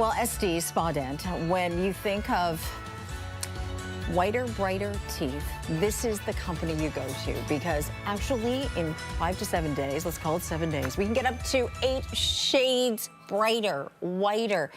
Well, SD Spa Dent, when you think of whiter, brighter teeth, this is the company you go to, because actually in 5 to 7 days, let's call it 7 days, we can get up to 8 shades brighter, whiter.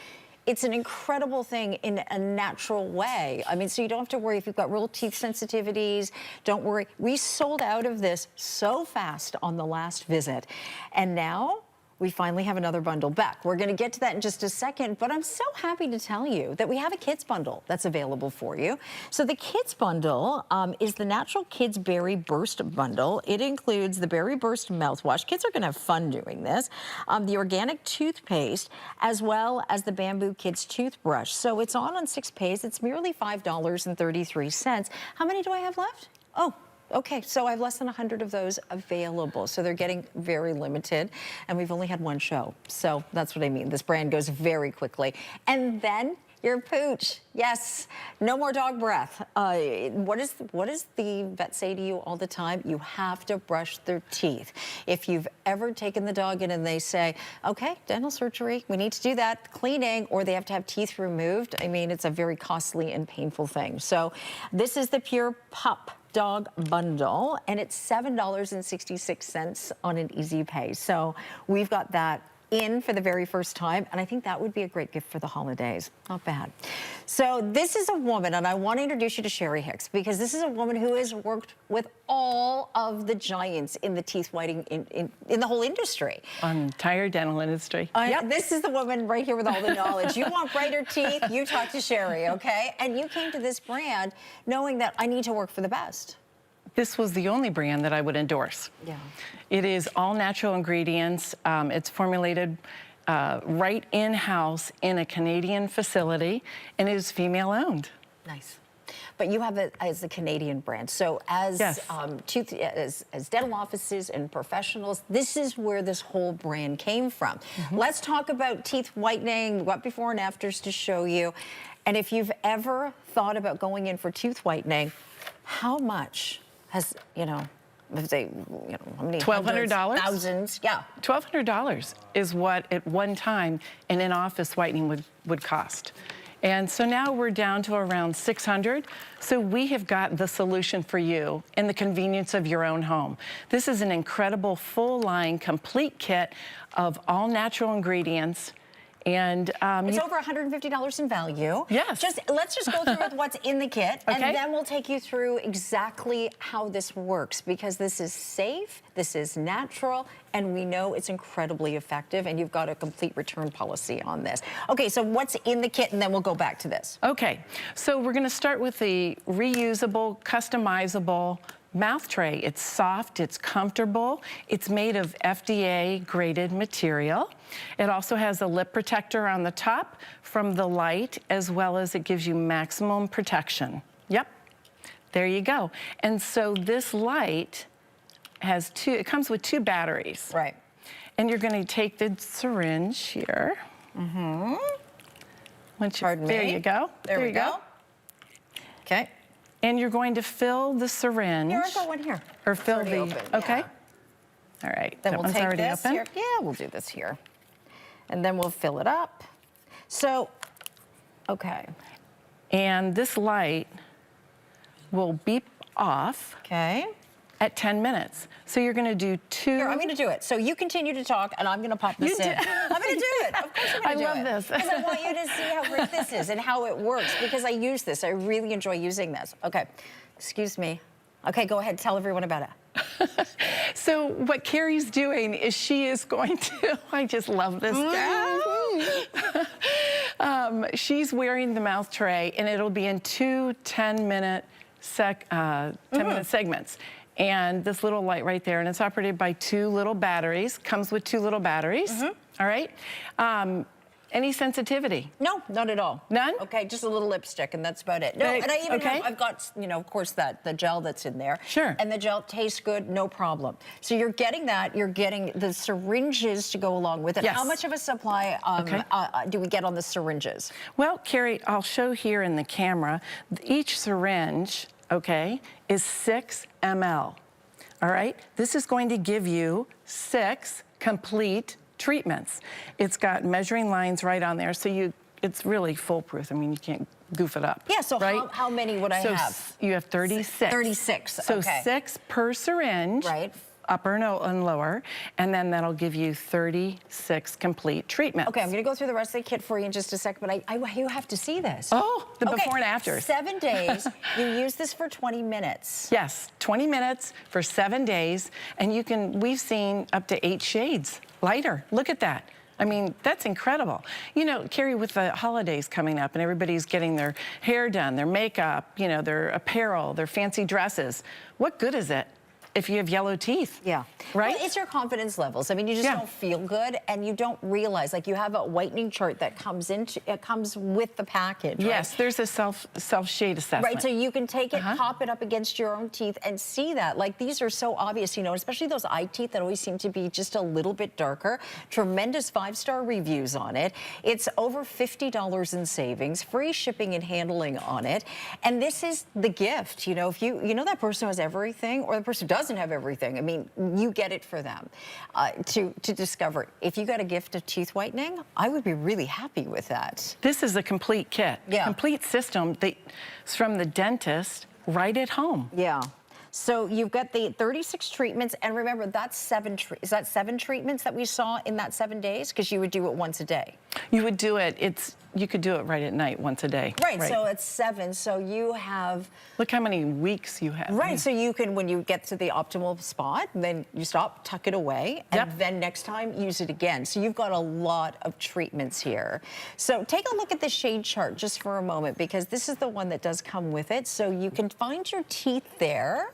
It's an incredible thing in a natural way. I mean, so you don't have to worry if you've got real teeth sensitivities. Don't worry. We sold out of this so fast on the last visit. And now we finally have another bundle back. We're going to get to that in just a second, but I'm so happy to tell you that we have a kids bundle that's available for you. So the kids bundle is the Natural Kids Berry Burst bundle. It includes the Berry Burst mouthwash. Kids are going to have fun doing this. The organic toothpaste, as well as the Bamboo Kids toothbrush. So it's on 6 pays. It's merely $5.33. How many do I have left? Oh. Okay, so I have less than 100 of those available. So they're getting very limited, and we've only had one show. So that's what I mean. This brand goes very quickly. And then your pooch. Yes, no more dog breath. What does the vet say to you all the time? You have to brush their teeth. If you've ever taken the dog in and they say, okay, dental surgery, we need to do that, cleaning, or they have to have teeth removed, I mean, it's a very costly and painful thing. So this is the Pure Pup Dog Bundle, and it's $7.66 on an easy pay. So we've got that in for the very first time, and I think that would be a great gift for the holidays. Not bad. So this is a woman, and I want to introduce you to Sherrie Hicks, because this is a woman who has worked with all of the giants in the teeth whitening in the whole industry. Entire dental industry. Yep. This is the woman right here with all the knowledge. You want brighter teeth, you talk to Sherrie, okay? And you came to this brand knowing that I need to work for the best. This was the only brand that I would endorse. Yeah. It is all natural ingredients. It's formulated right in-house in a Canadian facility, and it is female-owned. Nice. But you have it as a Canadian brand. So as, yes. As dental offices and professionals, this is where this whole brand came from. Mm-hmm. Let's talk about teeth whitening. We've got before and afters to show you. And if you've ever thought about going in for tooth whitening, how much has, if they, how many? $1,200? Thousands, yeah. $1,200 is what at one time an in-office whitening would cost. And so now we're down to around $600. So we have got the solution for you in the convenience of your own home. This is an incredible full-line, complete kit of all natural ingredients. And it's over $150 in value. Yes. Let's just go through with what's in the kit, okay. And then we'll take you through exactly how this works, because this is safe, this is natural, and we know it's incredibly effective, and you've got a complete return policy on this. Okay, so what's in the kit, and then we'll go back to this. Okay, so we're gonna start with the reusable, customizable mouth tray. It's soft, it's comfortable, it's made of FDA graded material. It also has a lip protector on the top from the light, as well as it gives you maximum protection. Yep, there you go. And so this light has it comes with 2 batteries. Right. And you're gonna take the syringe here. Mm-hmm. There you go. There we go. Okay. And you're going to fill the syringe. Here, I've got one here. Or fill the, open, okay. Yeah. All right, then that we'll one's take already this open. here. Yeah, we'll do this here. And then we'll fill it up. So, okay. And this light will beep off. Okay. At 10 minutes. So you're gonna do 2. Here, I'm gonna do it. So you continue to talk, and I'm gonna pop this in. I'm gonna do it. Of course I'm gonna do it. I love this. Because I want you to see how great this is and how it works, because I use this. I really enjoy using this. Okay, excuse me. Okay, go ahead, tell everyone about it. So what Carrie's doing is she is going to, I just love this gal. She's wearing the mouth tray, and it'll be in 2 10-minute segments. And this little light right there, and it's operated by 2 little batteries, comes with 2 little batteries, all right? Any sensitivity? No, not at all. None? Okay, just a little lipstick, and that's about it. No, and I even have, I've got, of course, the gel that's in there. Sure. And the gel tastes good, no problem. So you're getting that, you're getting the syringes to go along with it. Yes. How much of a supply do we get on the syringes? Well, Carrie, I'll show here in the camera. Each syringe, okay, is 6 ml, all right? This is going to give you 6 complete treatments. It's got measuring lines right on there, so you it's really foolproof. I mean, you can't goof it up. Yeah, so right? how many would I have? So you have 36. 36, So okay. 6 per syringe. Right. Upper and lower, and then that'll give you 36 complete treatments. Okay, I'm going to go through the rest of the kit for you in just a second, but you have to see this. Oh, the before and after. 7 days. You use this for 20 minutes. Yes, 20 minutes for 7 days, and we've seen up to 8 shades lighter. Look at that. I mean, that's incredible. You know, Carrie, with the holidays coming up and everybody's getting their hair done, their makeup, you know, their apparel, their fancy dresses, what good is it if you have yellow teeth? Yeah. Right? Well, it's your confidence levels. I mean, you just don't feel good, and you don't realize, like, you have a whitening chart that comes with the package, right? Yes, there's a self-shade assessment. Right, so you can take it, pop it up against your own teeth and see that. Like, these are so obvious, you know, especially those eye teeth that always seem to be just a little bit darker. Tremendous 5-star reviews on it. It's over $50 in savings, free shipping and handling on it. And this is the gift, you know, if you know that person who has everything, or the person who doesn't have everything, I mean, you get it for them to discover. If you got a gift of teeth whitening, I would be really happy with that. This is a complete kit, Yeah. complete system that's from the dentist right at home. Yeah. So you've got the 36 treatments, and remember, that's 7 treatments that we saw in that 7 days? Because you would do it once a day. You would do it, you could do it right at night once a day. Right, so it's 7, so you have... Look how many weeks you have. Right, so you can, when you get to the optimal spot, then you stop, tuck it away, and then next time, use it again. So you've got a lot of treatments here. So take a look at the shade chart just for a moment, because this is the one that does come with it. So you can find your teeth there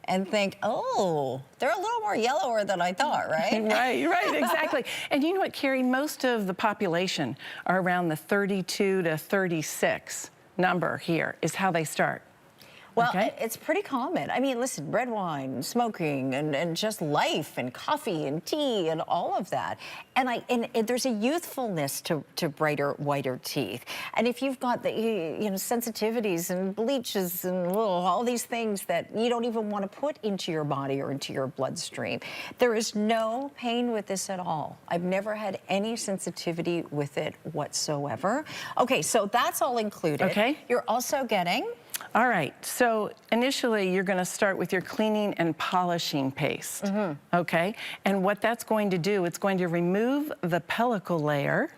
and think, oh, they're a little more yellower than I thought, right? Right, exactly. And you know what, Carrie, most of the population are around the 32 to 36 number here is how they start. Well, it's pretty common. I mean, listen, red wine, smoking, and just life, and coffee, and tea, and all of that. And there's a youthfulness to brighter, whiter teeth. And if you've got the, you know, sensitivities and bleaches and all these things that you don't even want to put into your body or into your bloodstream, there is no pain with this at all. I've never had any sensitivity with it whatsoever. Okay, so that's all included. Okay. You're also getting... All right, so initially you're going to start with your cleaning and polishing paste, okay? And what that's going to do, it's going to remove the pellicle layer,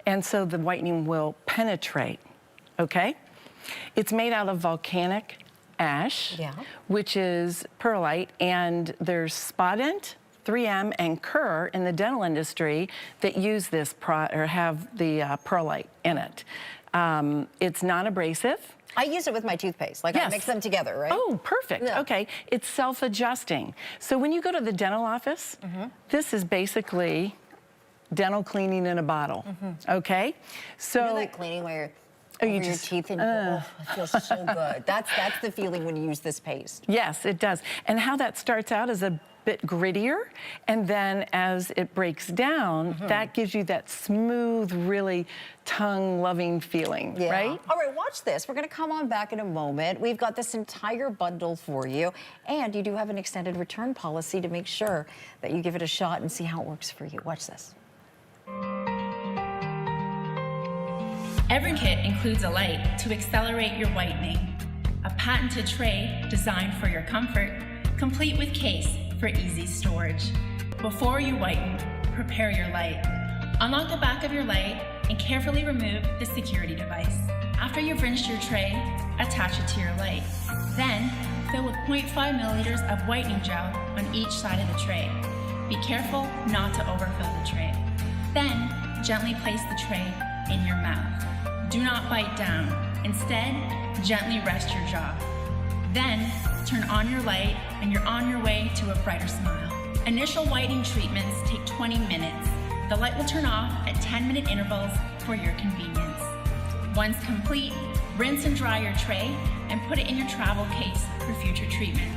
and so the whitening will penetrate, okay? It's made out of volcanic ash, which is perlite, and there's Spodent, 3M, and Kerr in the dental industry that use this have the perlite in it. It's non-abrasive. I use it with my toothpaste. Like, I mix them together, right? Oh, perfect. Yeah. Okay. It's self-adjusting. So when you go to the dental office, this is basically dental cleaning in a bottle. Okay? So you know that cleaning where your teeth and it feels so good. That's the feeling when you use this paste. Yes, it does. And how that starts out is a bit grittier, and then as it breaks down, that gives you that smooth, really tongue-loving feeling, right? All right, watch this. We're going to come on back in a moment. We've got this entire bundle for you, and you do have an extended return policy to make sure that you give it a shot and see how it works for you. Watch this. Every kit includes a light to accelerate your whitening, a patented tray designed for your comfort, complete with case for easy storage. Before you whiten, prepare your light. Unlock the back of your light and carefully remove the security device. After you've rinsed your tray, attach it to your light. Then, fill with 0.5 milliliters of whitening gel on each side of the tray. Be careful not to overfill the tray. Then, gently place the tray in your mouth. Do not bite down. Instead, gently rest your jaw. Then, turn on your light and you're on your way to a brighter smile. Initial whitening treatments take 20 minutes. The light will turn off at 10-minute intervals for your convenience. Once complete, rinse and dry your tray and put it in your travel case for future treatment.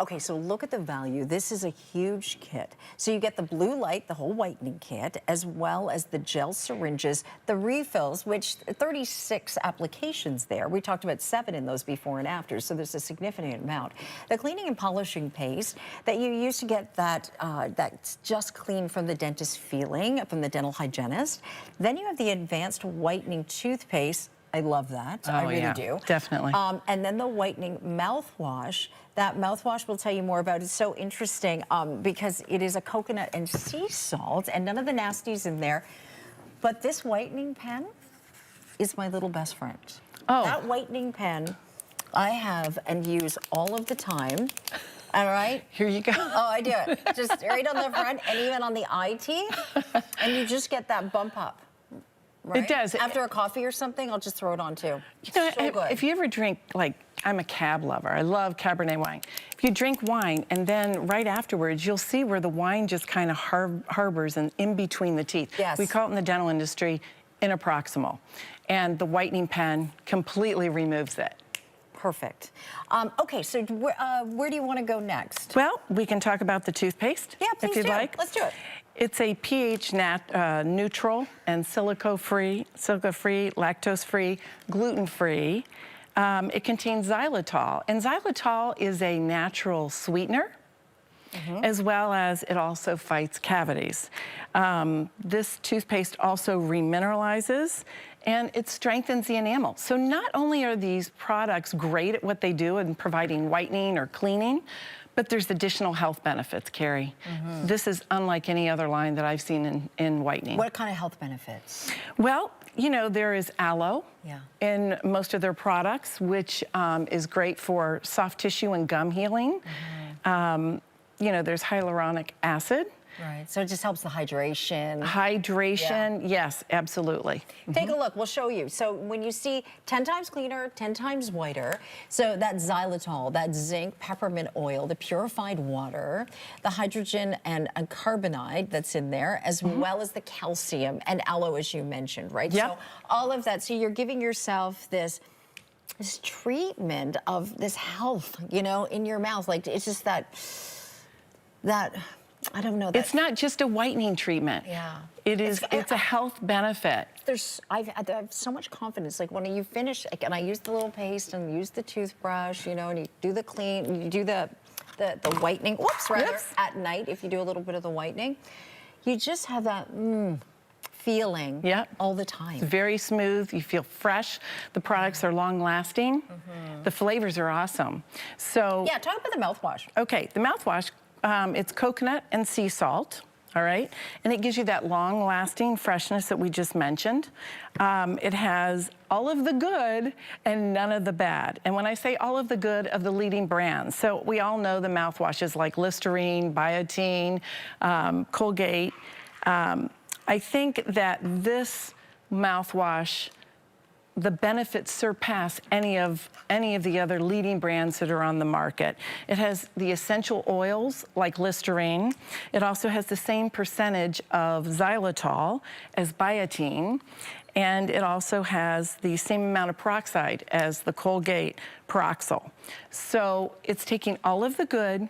Okay, so look at the value. This is a huge kit. So you get the blue light, the whole whitening kit, as well as the gel syringes, the refills, which 36 applications there. We talked about 7 in those before and after, so there's a significant amount. The cleaning and polishing paste that you use to get that that's just clean from the dentist feeling, from the dental hygienist. Then you have the advanced whitening toothpaste. I love that. I really do. Definitely. And then the whitening mouthwash. That mouthwash we'll tell you more about. It's so interesting because it is a coconut and sea salt and none of the nasties in there. But this whitening pen is my little best friend. Oh. That whitening pen I have and use all of the time. All right? Here you go. Oh, I do it. Just right on the front and even on the eye teeth. And you just get that bump up. Right? It does. After a coffee or something, I'll just throw it on too. You know, So good. if you ever drink, like, I'm a cab lover. I love Cabernet wine. If you drink wine and then right afterwards, you'll see where the wine just kind of harbors and in between the teeth. Yes. We call it in the dental industry interproximal. And the whitening pen completely removes it. Perfect. Okay, so where do you want to go next? Well, we can talk about the toothpaste, Yeah, please if you'd do. like. Let's do it. It's a pH neutral and silica-free, lactose-free, gluten-free. It contains xylitol, and xylitol is a natural sweetener, as well as it also fights cavities. This toothpaste also remineralizes, and it strengthens the enamel. So not only are these products great at what they do in providing whitening or cleaning, but there's additional health benefits, Carrie. This is unlike any other line that I've seen in whitening. What kind of health benefits? Well, you know, there is aloe Yeah. in most of their products, which is great for soft tissue and gum healing. You know, there's hyaluronic acid. Right, so it just helps the hydration. Hydration, yes, absolutely. Take a look, we'll show you. So when you see 10 times cleaner, 10 times whiter, so that xylitol, that zinc, peppermint oil, the purified water, the hydrogen and carbonide that's in there, as well as the calcium and aloe, as you mentioned, right? Yep. So all of that, so you're giving yourself this treatment of this health, you know, in your mouth. Like, it's just that I don't know. It's not just a whitening treatment. Yeah. It's a health benefit. I have so much confidence. Like when you finish, like, and I use the little paste and use the toothbrush, you know, and you do the clean, you do the whitening. Whoops, rather at night if you do a little bit of the whitening, you just have that feeling all the time. It's very smooth. You feel fresh. The products are long lasting. The flavors are awesome. So yeah, talk about the mouthwash. Okay, the mouthwash. It's coconut and sea salt, all right? And it gives you that long-lasting freshness that we just mentioned. It has all of the good and none of the bad. And when I say all of the good of the leading brands, so we all know the mouthwashes like Listerine, Biotine, Colgate. I think that this mouthwash, the benefits surpass any of the other leading brands that are on the market. It has the essential oils like Listerine. It also has the same percentage of xylitol as Biotine. And it also has the same amount of peroxide as the Colgate Peroxyl. So it's taking all of the good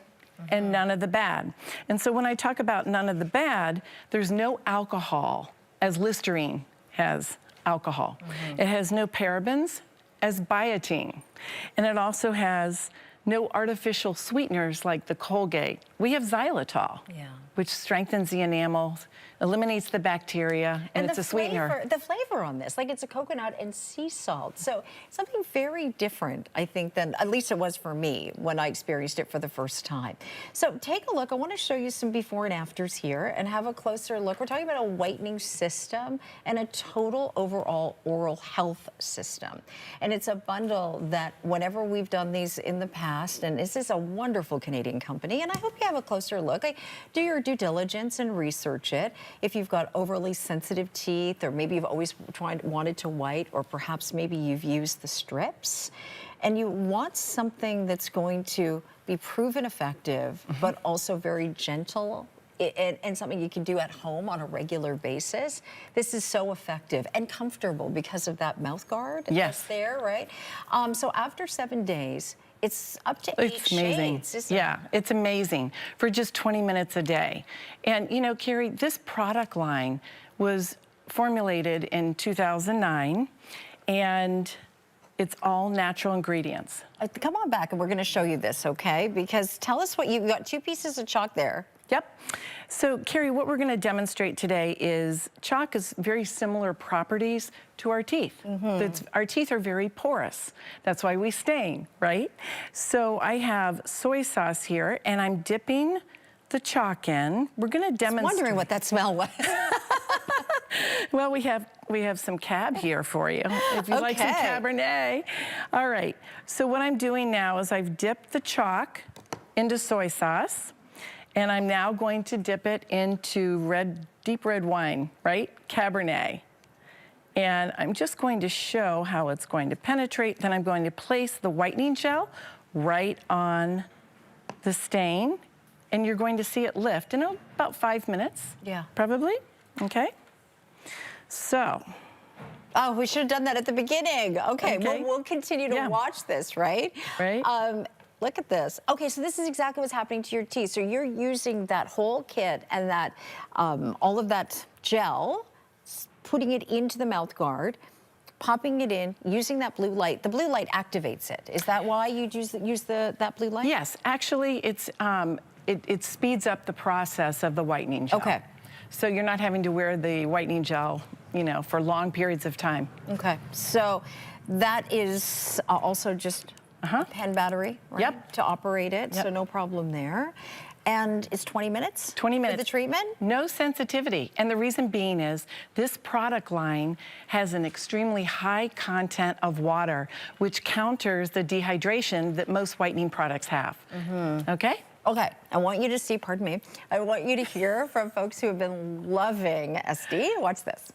and none of the bad. And so when I talk about none of the bad, there's no alcohol as Listerine has alcohol. It has no parabens as Biotine. And it also has no artificial sweeteners like the Colgate. We have xylitol, which strengthens the enamel, eliminates the bacteria, and it's a sweetener. The flavor on this, like it's a coconut and sea salt. So something very different, I think, than at least it was for me when I experienced it for the first time. So take a look. I want to show you some before and afters here and have a closer look. We're talking about a whitening system and a total overall oral health system. And it's a bundle that whenever we've done these in the past, and this is a wonderful Canadian company, and I hope you have a closer look. Like, do your due diligence and research it. If you've got overly sensitive teeth, or maybe you've always wanted to white, or perhaps maybe you've used the strips, and you want something that's going to be proven effective, but also very gentle, and something you can do at home on a regular basis. This is so effective and comfortable because of that mouth guard that's there, right? So after 7 days, it's up to 8 amazing. shades, isn't it? Yeah, it's amazing for just 20 minutes a day. And you know, Carrie, this product line was formulated in 2009, and it's all natural ingredients. Come on back and we're gonna show you this, okay? Because tell us what you've got 2 pieces of chalk there. Yep. So, Carrie, what we're going to demonstrate today is chalk has very similar properties to our teeth. Our teeth are very porous. That's why we stain, right? So I have soy sauce here, and I'm dipping the chalk in. We're going to demonstrate. I was wondering what that smell was. Well, we have some cab here for you, if you like some Cabernet. All right. So what I'm doing now is I've dipped the chalk into soy sauce. And I'm now going to dip it into deep red wine, right? Cabernet. And I'm just going to show how it's going to penetrate. Then I'm going to place the whitening gel right on the stain. And you're going to see it lift in about 5 minutes. Yeah. Probably, okay? So. Oh, we should have done that at the beginning. Okay. We'll continue to watch this, right? Right. Look at this. Okay, so this is exactly what's happening to your teeth. So you're using that whole kit and that all of that gel, putting it into the mouth guard, popping it in, using that blue light. The blue light activates it. Is that why you use that blue light? Yes, actually, it speeds up the process of the whitening gel. Okay. So you're not having to wear the whitening gel, you know, for long periods of time. Okay. So that is also just a pen battery, right? Yep. To operate it, so no problem there. And it's 20 minutes? 20 minutes. For the treatment? No sensitivity. And the reason being is this product line has an extremely high content of water, which counters the dehydration that most whitening products have. Okay? Okay, I want you to see, pardon me, I want you to hear from folks who have been loving SD. Watch this.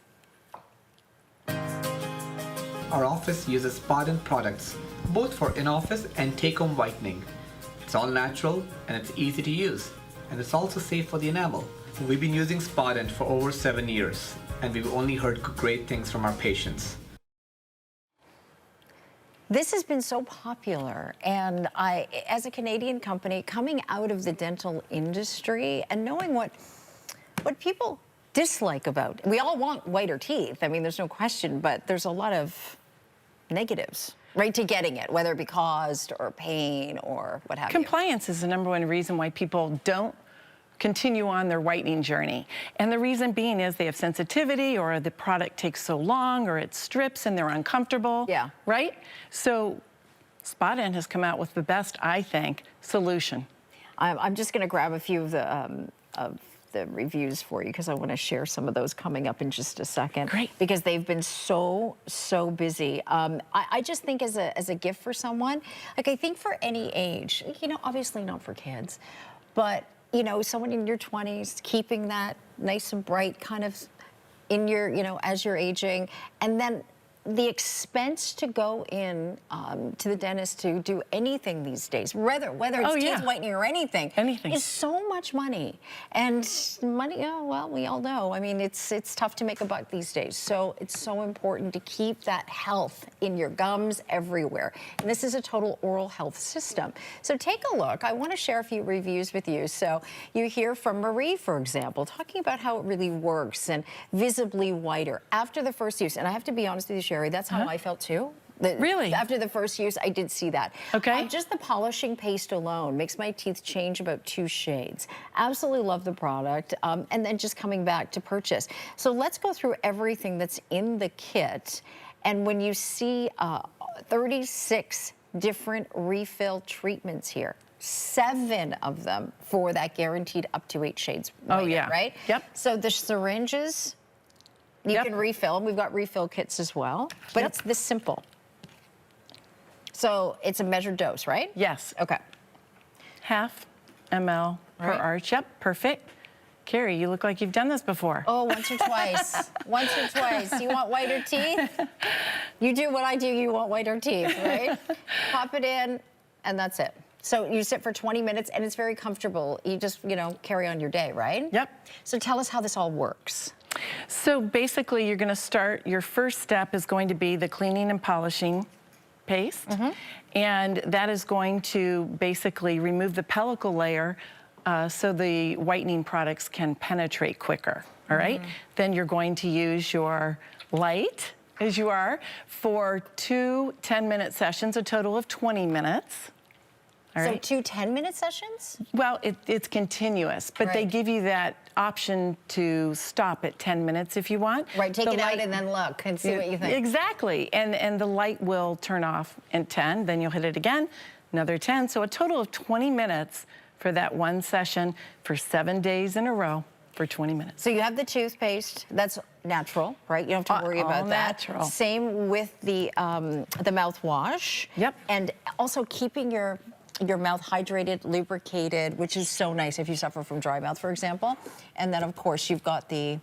Our office uses Spartan products, both for in-office and take-home whitening. It's all natural and it's easy to use, and it's also safe for the enamel. We've been using Spartan for over 7 years, and we've only heard great things from our patients. This has been so popular, and as a Canadian company, coming out of the dental industry and knowing what people dislike about, we all want whiter teeth, I mean, there's no question, but there's a lot of negatives, right, to getting it, whether it be cost or pain or what have you. Compliance is the #1 reason why people don't continue on their whitening journey. And the reason being is they have sensitivity, or the product takes so long, or it strips and they're uncomfortable. Yeah. Right? So Spartan has come out with the best, I think, solution. I'm just going to grab a few of the reviews for you because I want to share some of those coming up in just a second. Great. Because they've been so busy. I just think as a gift for someone, like I think for any age, you know, obviously not for kids, but you know, someone in your 20s, keeping that nice and bright kind of in your, you know, as you're aging, and then the expense to go in to the dentist to do anything these days, whether it's teeth whitening or anything, is so much money. And money, well, we all know. I mean, it's tough to make a buck these days. So it's so important to keep that health in your gums everywhere. And this is a total oral health system. So take a look. I want to share a few reviews with you. So you hear from Marie, for example, talking about how it really works and visibly whiter after the first use. And I have to be honest with you, Sherrie, that's how I felt too. Really? After the first use, I did see that. Okay. Just the polishing paste alone makes my teeth change about 2 shades. Absolutely love the product. And then just coming back to purchase. So let's go through everything that's in the kit. And when you see 36 different refill treatments here, 7 of them for that guaranteed up to 8 shades. Right? Yep. So the syringes, you can refill. We've got refill kits as well, but it's this simple. So it's a measured dose, right? Yes. Okay. 0.5 ml per arch. Yep, perfect. Carrie, you look like you've done this before. Oh, once or twice. Once or twice. You want whiter teeth? You do what I do, you want whiter teeth, right? Pop it in, and that's it. So you sit for 20 minutes, and it's very comfortable. You just, you know, carry on your day, right? Yep. So tell us how this all works. So basically, you're going to start, your first step is going to be the cleaning and polishing paste. And that is going to basically remove the pellicle layer so the whitening products can penetrate quicker, all right? Then you're going to use your light, as you are, for 2 10-minute sessions, a total of 20 minutes. All So right? 2 10-minute sessions? Well, it's continuous, but they Right. give you that option to stop at 10 minutes if you want. Right, take The it out light- and then look and see what you think. Exactly, and the light will turn off at 10, then you'll hit it again, another 10. So a total of 20 minutes for that one session for 7 days in a row for 20 minutes. So you have the toothpaste, that's natural, right? You don't have to worry All about that. natural. Same with the mouthwash. Yep. And also keeping your mouth hydrated, lubricated, which is so nice if you suffer from dry mouth, for example. And then, of course, you've got the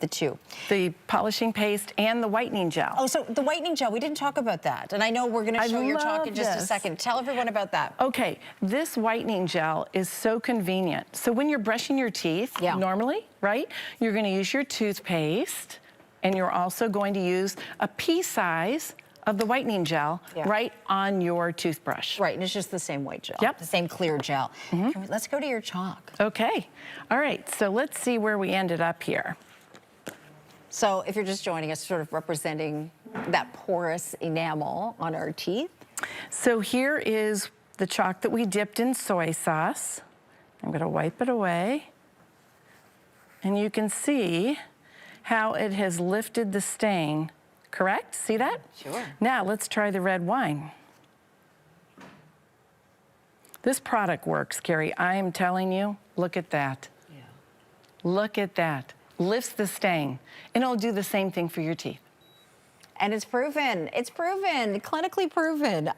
two. The polishing paste and the whitening gel. Oh, so the whitening gel, we didn't talk about that. And I know we're going to show your talk in love just a this. second. Tell everyone about that. Okay, this whitening gel is so convenient. So when you're brushing your teeth, Yeah. normally, right, you're gonna use your toothpaste, and you're also going to use a pea size of the whitening gel right on your toothbrush. Right, and it's just the same white gel. Yep. The same clear gel. Let's go to your chalk. Okay, all right, so let's see where we ended up here. So if you're just joining us, sort of representing that porous enamel on our teeth. So here is the chalk that we dipped in soy sauce. I'm gonna wipe it away. And you can see how it has lifted the stain, correct? See that? Sure. Now let's try the red wine. This product works, Carrie. I am telling you, look at that. Yeah. Look at that. Lifts the stain. And it'll do the same thing for your teeth. And it's proven. It's proven. Clinically proven.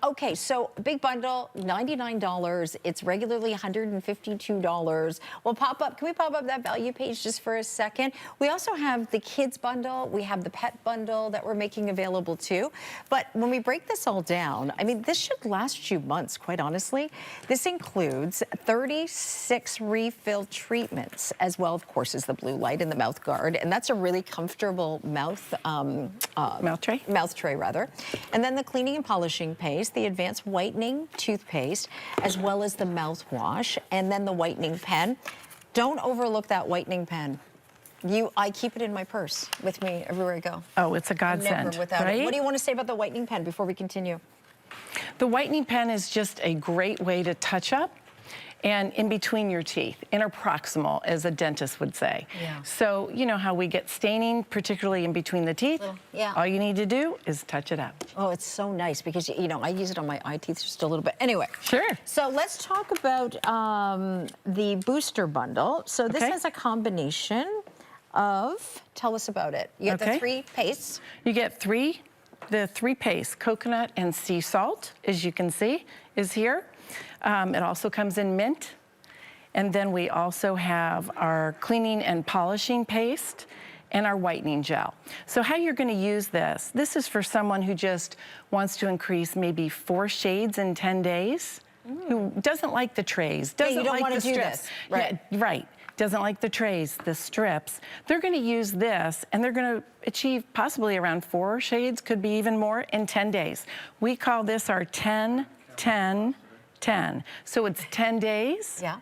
Okay, so big bundle, $99. It's regularly $152. We'll pop up. Can we pop up that value page just for a second? We also have the kids bundle. We have the pet bundle that we're making available too. But when we break this all down, I mean, this should last you months, quite honestly. This includes 36 refill treatments, as well, of course, as the blue light and the mouth guard. And that's a really comfortable mouth Mouth tray? Mouth tray, rather. And then the cleaning and polishing paste, the advanced whitening toothpaste, as well as the mouthwash, and then the whitening pen. Don't overlook that whitening pen. I keep it in my purse with me everywhere I go. Oh, it's a godsend, Never without right? it. What do you want to say about the whitening pen before we continue? The whitening pen is just a great way to touch up and in between your teeth, interproximal, as a dentist would say. Yeah. So you know how we get staining, particularly in between the teeth? Yeah. All you need to do is touch it up. Oh, it's so nice because, you know, I use it on my eye teeth just a little bit. Anyway. Sure. So let's talk about the booster bundle. So this Okay. has a combination of, tell us about it. You get the Okay. 3 pastes. You get the three pastes, coconut and sea salt, as you can see, is here. It also comes in mint. And then we also have our cleaning and polishing paste and our whitening gel. So how you're gonna use this is for someone who just wants to increase maybe 4 shades in 10 days, who doesn't like the trays, doesn't you don't like wanna the do strips. this, right. Yeah, right. Doesn't like the trays, the strips. They're gonna use this and they're gonna achieve possibly around 4 shades, could be even more, in 10 days. We call this our 10, 10, 10. So it's 10 days. Yeah.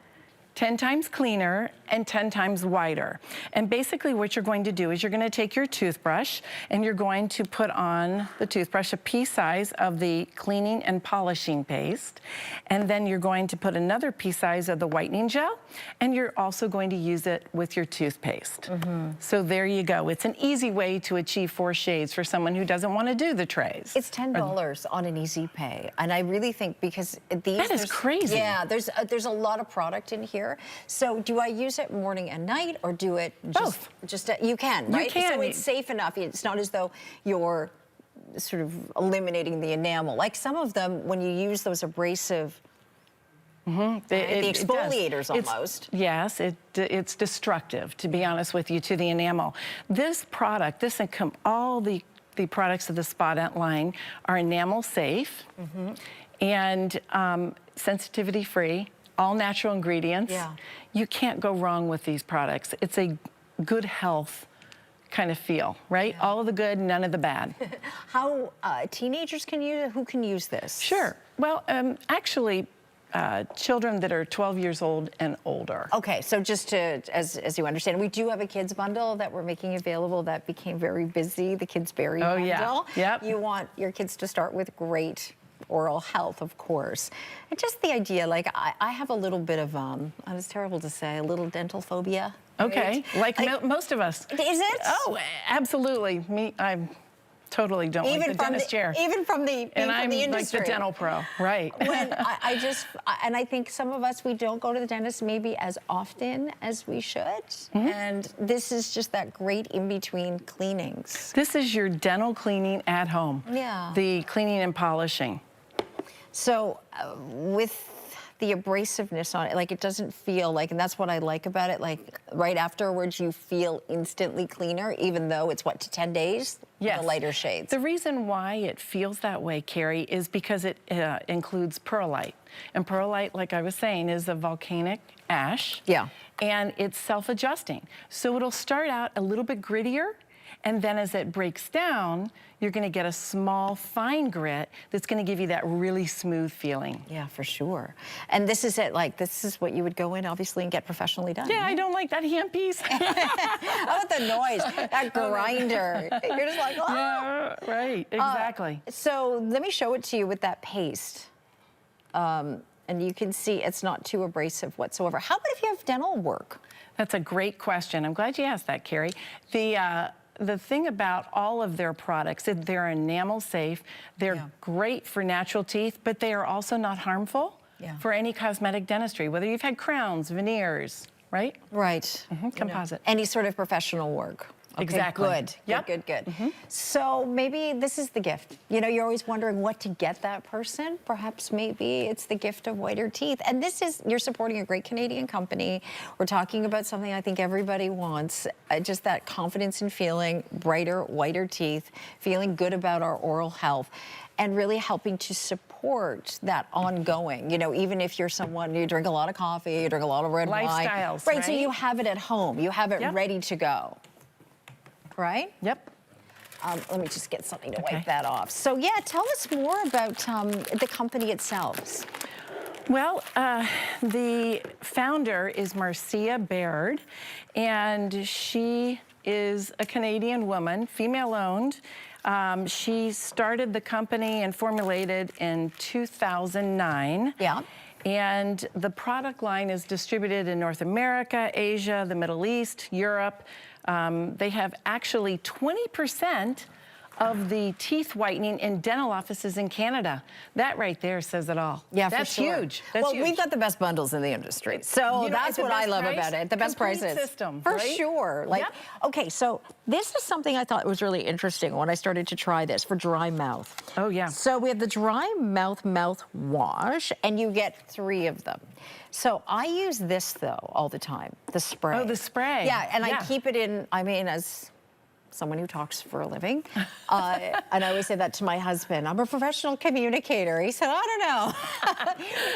10 times cleaner and 10 times whiter. And basically what you're going to do is you're going to take your toothbrush and you're going to put on the toothbrush a pea size of the cleaning and polishing paste. And then you're going to put another pea size of the whitening gel. And you're also going to use it with your toothpaste. So there you go. It's an easy way to achieve 4 shades for someone who doesn't want to do the trays. It's $10 on an easy pay. And I really think because these... That is crazy. Yeah, there's a lot of product in here. So do I use it morning and night or do it just... Both. You can, right? You can. So it's safe enough. It's not as though you're sort of eliminating the enamel. Like some of them, when you use those abrasive... the exfoliators almost. Yes, it's destructive, to be honest with you, to the enamel. This product, all the products of the Spa-Dent line are enamel safe and sensitivity free, all natural ingredients. Yeah. You can't go wrong with these products. It's a good health kind of feel, right? All of the good, none of the bad. How teenagers can use it? Who can use this? Sure. Well, actually, children that are 12 years old and older. Okay, so just to, as you understand, we do have a kids bundle that we're making available that became very busy, the Kids Berry bundle. Yeah. Yep. You want your kids to start with great oral health, of course. And just the idea, like I have a little bit of, it's terrible to say, a little dental phobia. Okay, right? like most of us. Is it? Oh, absolutely. I totally don't like the dentist chair. Even from the And I'm the like industry. the dental pro, right. When and I think some of us, we don't go to the dentist maybe as often as we should. And this is just that great in-between cleanings. This is your dental cleaning at home. Yeah. The cleaning and polishing. So with the abrasiveness on it, like it doesn't feel like, and that's what I like about it, like right afterwards you feel instantly cleaner, even though it's what, to 10 days? Yes. The lighter shades. The reason why it feels that way, Carrie, is because it includes perlite. And perlite, like I was saying, is a volcanic ash. Yeah. And it's self-adjusting. So it'll start out a little bit grittier, and then as it breaks down, you're gonna get a small, fine grit that's gonna give you that really smooth feeling. Yeah, for sure. And this is it, like, this is what you would go in, obviously, and get professionally done. Yeah, I don't like that hand piece. How about the noise, that grinder? You're just like, oh. Yeah, right, exactly. So let me show it to you with that paste. And you can see it's not too abrasive whatsoever. How about if you have dental work? That's a great question. I'm glad you asked that, Carrie. The thing about all of their products, they're enamel safe, they're great for natural teeth, but they are also not harmful for any cosmetic dentistry, whether you've had crowns, veneers, right? Right. Composite. Any sort of professional work. Okay, Exactly. Good. Yep. Good. So maybe this is the gift. You know, you're always wondering what to get that person. Perhaps maybe it's the gift of whiter teeth. And this is, you're supporting a great Canadian company. We're talking about something I think everybody wants, just that confidence in feeling brighter, whiter teeth, feeling good about our oral health, and really helping to support that ongoing, you know, even if you're someone, you drink a lot of coffee, you drink a lot of red wine. Lifestyles, right? So right? you have it at home. You have it ready to go. Right? Yep. Let me just get something to Okay. wipe that off. So yeah, tell us more about the company itself. Well, the founder is Marcia Baird, and she is a Canadian woman, female-owned. She started the company and formulated in 2009. Yeah. And the product line is distributed in North America, Asia, the Middle East, Europe. They have actually 20% of the teeth whitening in dental offices in Canada. That right there says it all. Yeah, that's for sure. huge. That's well, huge. we've got the best bundles in the industry. So You know, that's the what I best love price, about it. The best complete prices. system, For right? sure. Like, Yep. okay, so this is something I thought was really interesting when I started to try this for dry mouth. Oh, yeah. So we have the dry mouthwash, and you get 3 of them. So I use this though all the time, the spray. Oh, the spray. Yeah, and I Yeah. keep it in, I mean, as someone who talks for a living. And I always say that to my husband. I'm a professional communicator. He said, I don't know.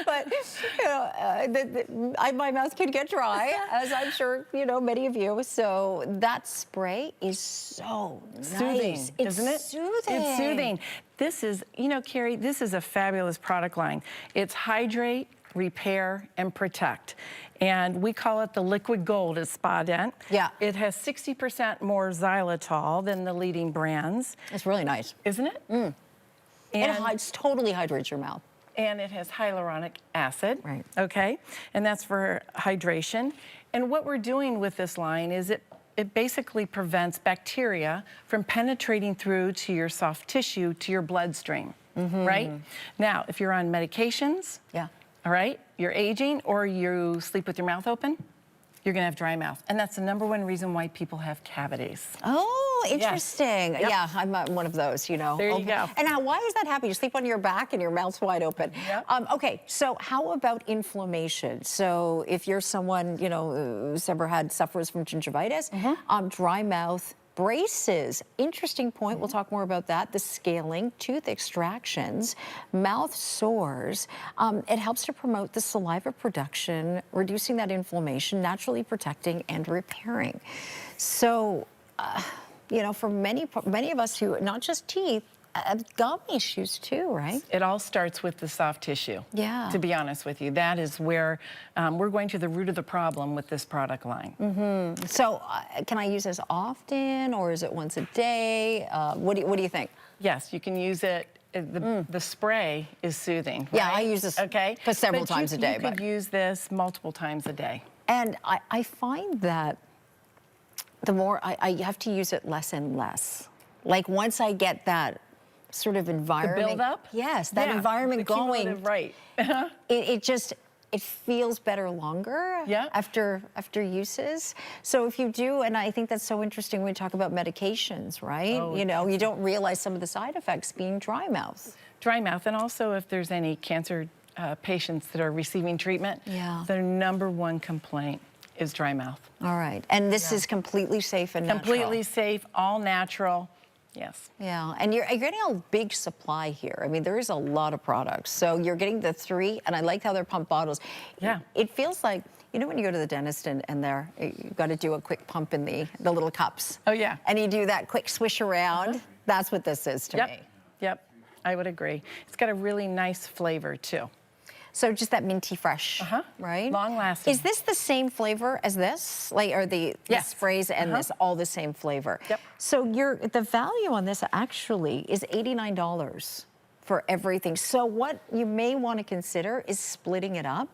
But, you know, my mouth can get dry, as I'm sure, you know, many of you. So that spray is so Soothing, nice. It's isn't it? soothing. It's soothing. This is, you know, Carrie, this is a fabulous product line. It's hydrate, repair, and protect. And we call it the liquid gold at Spa Dent. Yeah. It has 60% more xylitol than the leading brands. It's really nice. Isn't it? And it totally hydrates your mouth. And it has hyaluronic acid. Right. Okay. And that's for hydration. And what we're doing with this line is it basically prevents bacteria from penetrating through to your soft tissue, to your bloodstream. Right? Now, if you're on medications, Yeah. all right, you're aging or you sleep with your mouth open, you're gonna have dry mouth. And that's the #1 reason why people have cavities. Oh, interesting. Yep. Yeah, I'm one of those, you know. There you go. And now, why does that happen? You sleep on your back and your mouth's wide open. Yep. Okay, so how about inflammation? So if you're someone, you know, who's ever suffers from gingivitis, dry mouth, braces, interesting point. We'll talk more about that. The scaling, tooth extractions, mouth sores. It helps to promote the saliva production, reducing that inflammation, naturally protecting and repairing. So you know, for many of us who, not just teeth, have gum issues too, right? It all starts with the soft tissue. Yeah. To be honest with you, that is where we're going to the root of the problem with this product line. So can I use this often, or is it once a day? What do you think? Yes, you can use it. The spray is soothing. Yeah, right? I use this okay for several times a day. You could use this multiple times a day. And I find that the more I have to use it less and less. Like once I get that sort of environment. The build up? Yes, that Yeah, environment the going. cumulative, right. It feels better longer Yeah. after uses. So if you do, and I think that's so interesting when we talk about medications, right? Oh, you know, you don't realize some of the side effects being dry mouth. Dry mouth, and also if there's any cancer patients that are receiving treatment, Yeah. their #1 complaint is dry mouth. All right, and this is completely safe and natural. Completely safe, all natural. Yes. Yeah, and you're getting a big supply here. I mean, there is a lot of products. So you're getting the 3, and I like how they're pump bottles. Yeah. It feels like, you know when you go to the dentist and you've got to do a quick pump in the little cups? Oh, yeah. And you do that quick swish around. That's what this is to me. Yep, I would agree. It's got a really nice flavor, too. So just that minty fresh, right? Long lasting. Is this the same flavor as this? Like, are the Yes. sprays and this all the same flavor? Yep. So the value on this actually is $89 for everything. So what you may want to consider is splitting it up.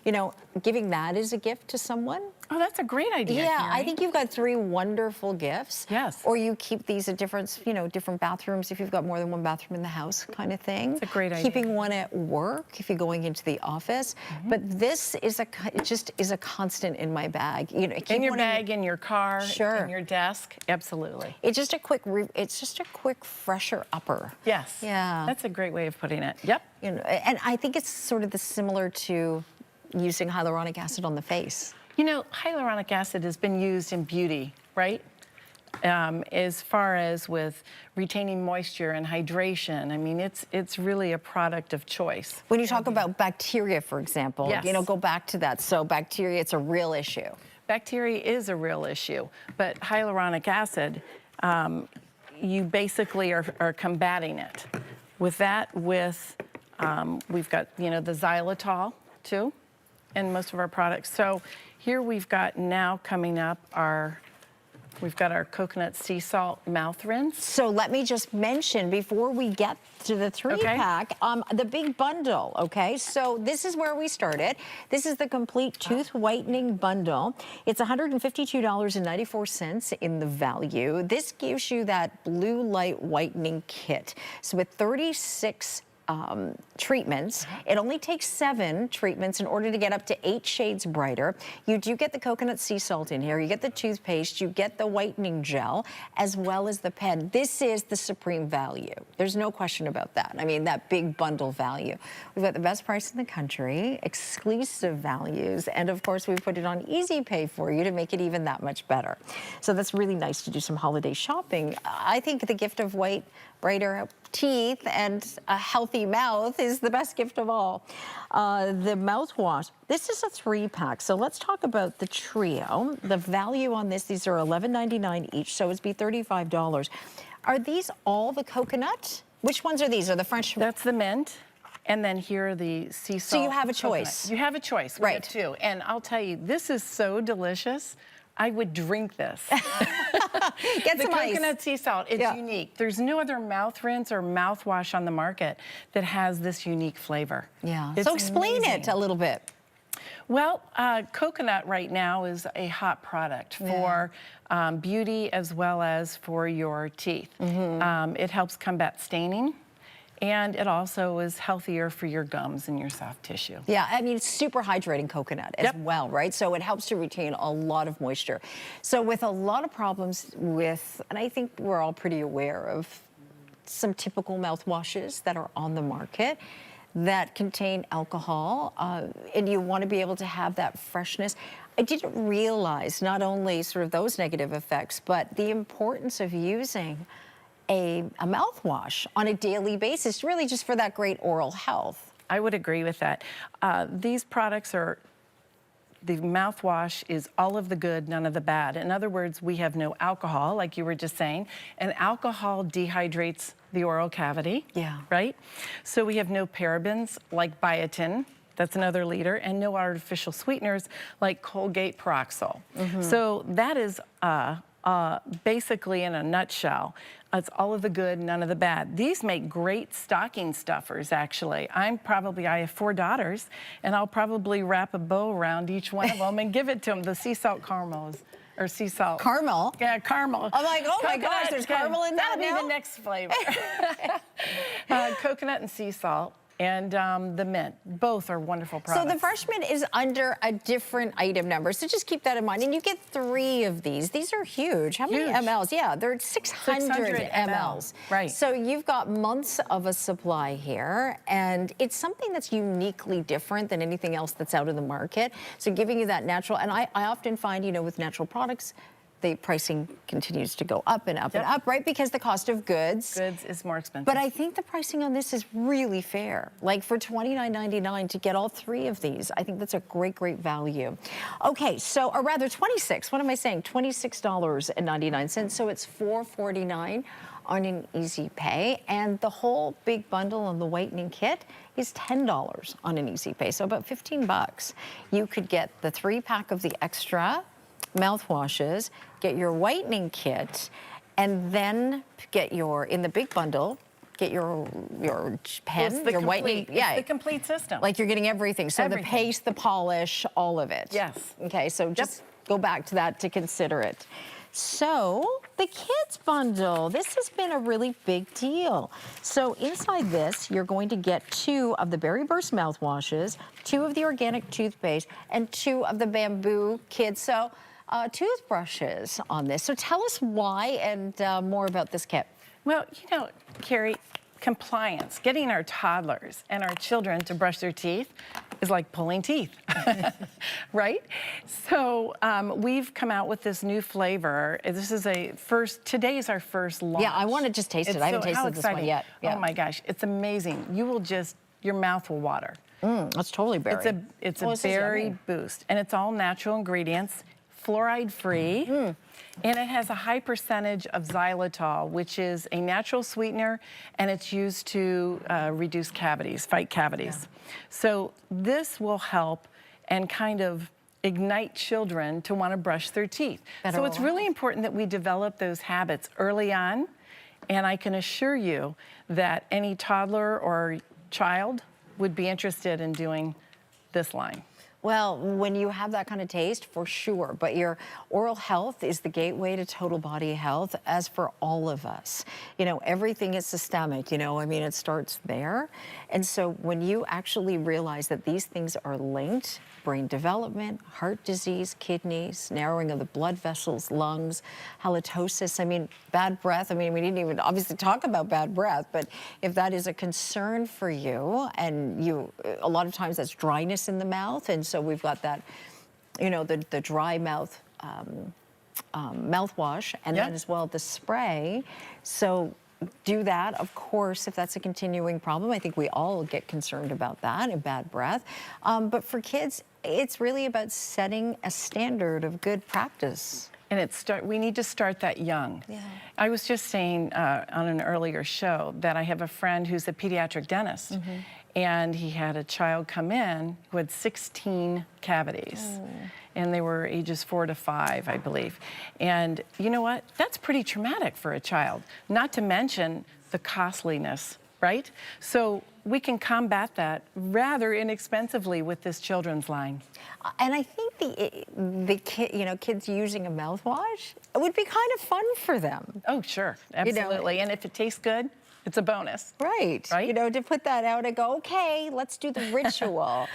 You know, giving that as a gift to someone. Oh, that's a great idea, Yeah, Carrie. I think you've got 3 wonderful gifts. Yes. Or you keep these at different bathrooms if you've got more than one bathroom in the house, kind of thing. That's a great idea. Keeping one at work if you're going into the office. But this is it just is a constant in my bag. You know, keep In your one bag, in your car, Sure. in your desk, absolutely. It's just a quick fresher upper. Yes. Yeah. That's a great way of putting it. Yep. You know, and I think it's sort of similar to using hyaluronic acid on the face. You know, hyaluronic acid has been used in beauty, right? As far as with retaining moisture and hydration. I mean, it's really a product of choice. When you talk about bacteria, for example, Yes. you know, go back to that. So bacteria, it's a real issue. Bacteria is a real issue, but hyaluronic acid, you basically are combating it. With that, we've got, you know, the xylitol too in most of our products. So here we've got now coming up we've got our coconut sea salt mouth rinse. So let me just mention before we get to the 3-pack, the big bundle, okay? So this is where we started. This is the complete tooth whitening bundle. It's $152.94 in the value. This gives you that blue light whitening kit. So with 36 treatments. It only takes 7 treatments in order to get up to 8 shades brighter. You do get the coconut sea salt in here. You get the toothpaste. You get the whitening gel, as well as the pen. This is the supreme value. There's no question about that. I mean, that big bundle value. We've got the best price in the country, exclusive values, and of course, we've put it on Easy Pay for you to make it even that much better. So that's really nice to do some holiday shopping. I think the gift of brighter teeth and a healthy mouth is the best gift of all. The mouthwash, this is a 3-pack. So let's talk about the trio. The value on this, these are $11.99 each, so it'd be $35. Are these all the coconut? Which ones are these? Are the French? That's the mint. And then here are the sea salt. So you have a coconut. choice. You have a choice. We have 2. And I'll tell you, this is so delicious. I would drink this. Get the some ice. coconut sea salt, it's unique. There's no other mouth rinse or mouthwash on the market that has this unique flavor. Yeah. It's So explain amazing. it a little bit. Well, coconut right now is a hot product for beauty as well as for your teeth. It helps combat staining. And it also is healthier for your gums and your soft tissue. Yeah, I mean, it's super hydrating coconut as well, right? So it helps to retain a lot of moisture. So with a lot of problems with, and I think we're all pretty aware of some typical mouthwashes that are on the market that contain alcohol, and you want to be able to have that freshness. I didn't realize not only sort of those negative effects, but the importance of using a mouthwash on a daily basis, really just for that great oral health. I would agree with that. These products are the mouthwash is all of the good, none of the bad. In other words, we have no alcohol, like you were just saying, and alcohol dehydrates the oral cavity, right? So we have no parabens like biotin, that's another leader, and no artificial sweeteners like Colgate Peroxyl. So that is basically, in a nutshell, it's all of the good, none of the bad. These make great stocking stuffers, actually. I have 4 daughters, and I'll probably wrap a bow around each one of them and give it to them. The sea salt caramels, or sea salt. Caramel? Yeah, caramel. I'm like, oh my gosh, there's caramel in that now? That'll be the next flavor. Coconut and sea salt. And the mint, both are wonderful products. So the freshman is under a different item number, so just keep that in mind. And you get 3 of these. These are huge. How many mLs? Yeah, they're 600 mLs. Right. So you've got months of a supply here, and it's something that's uniquely different than anything else that's out in the market. So giving you that natural, and I often find, you know, with natural products, the pricing continues to go up and up and up, right? Because the cost of goods is more expensive. But I think the pricing on this is really fair. Like for $29.99 to get all 3 of these, I think that's a great, great value. Okay, so, or rather 26, what am I saying? $26.99, so it's $4.49 on an easy pay, and the whole big bundle on the whitening kit is $10 on an easy pay, so about 15 bucks. You could get the 3-pack of the extra mouthwashes, get your whitening kit, and then get your, in the big bundle, get your pen, your whitening. Yeah, it's the complete system. Like you're getting everything. So the paste, the polish, all of it. Yes. Okay, so just go back to that to consider it. So the kids bundle, this has been a really big deal. So inside this, you're going to get 2 of the Berry Burst mouthwashes, 2 of the organic toothpaste, and 2 of the bamboo kids. So toothbrushes on this. So tell us why and more about this kit. Well, you know, Carrie, compliance, getting our toddlers and our children to brush their teeth is like pulling teeth, right? So we've come out with this new flavor. This is today is our first launch. Yeah, I want to just taste it. I haven't tasted this one yet. Yeah. Oh my gosh, it's amazing. Your mouth will water. That's totally berry. It's a berry boost, and it's all natural ingredients, fluoride-free, and it has a high percentage of xylitol, which is a natural sweetener, and it's used to reduce cavities, fight cavities. So this will help and kind of ignite children to want to brush their teeth. So it's really important that we develop those habits early on, and I can assure you that any toddler or child would be interested in doing this line. Well, when you have that kind of taste, for sure. But your oral health is the gateway to total body health, as for all of us. You know, everything is systemic, you know, I mean, it starts there. And so when you actually realize that these things are linked, brain development, heart disease, kidneys, narrowing of the blood vessels, lungs, halitosis, I mean, bad breath. I mean, we didn't even obviously talk about bad breath, but if that is a concern for you, and a lot of times that's dryness in the mouth, and so we've got that, you know, the dry mouth mouthwash, and then as well the spray. So do that, of course, if that's a continuing problem. I think we all get concerned about that and bad breath. But for kids, it's really about setting a standard of good practice. And we need to start that young. Yeah. I was just saying on an earlier show that I have a friend who's a pediatric dentist, and he had a child come in who had 16 cavities. And they were ages 4 to 5, I believe. And you know what? That's pretty traumatic for a child, not to mention the costliness, right? So we can combat that rather inexpensively with this children's line. And I think kids using a mouthwash, it would be kind of fun for them. Oh, sure, absolutely. You know, and if it tastes good, it's a bonus. Right. You know, to put that out and go, okay, let's do the ritual.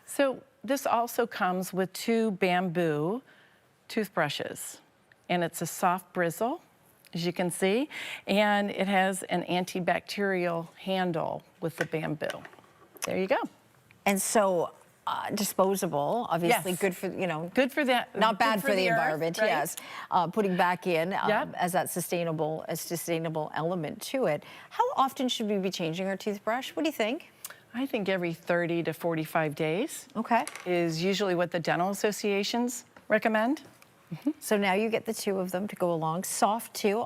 So this also comes with 2 bamboo toothbrushes, and it's a soft bristle, as you can see, and it has an antibacterial handle with the bamboo. There you go. And so disposable, obviously good for, you know. Good for that. Not bad for the environment, right? yes. Putting back in as that sustainable element to it. How often should we be changing our toothbrush? What do you think? I think every 30 to 45 days Okay. is usually what the dental associations recommend. So now you get the two of them to go along. Soft too.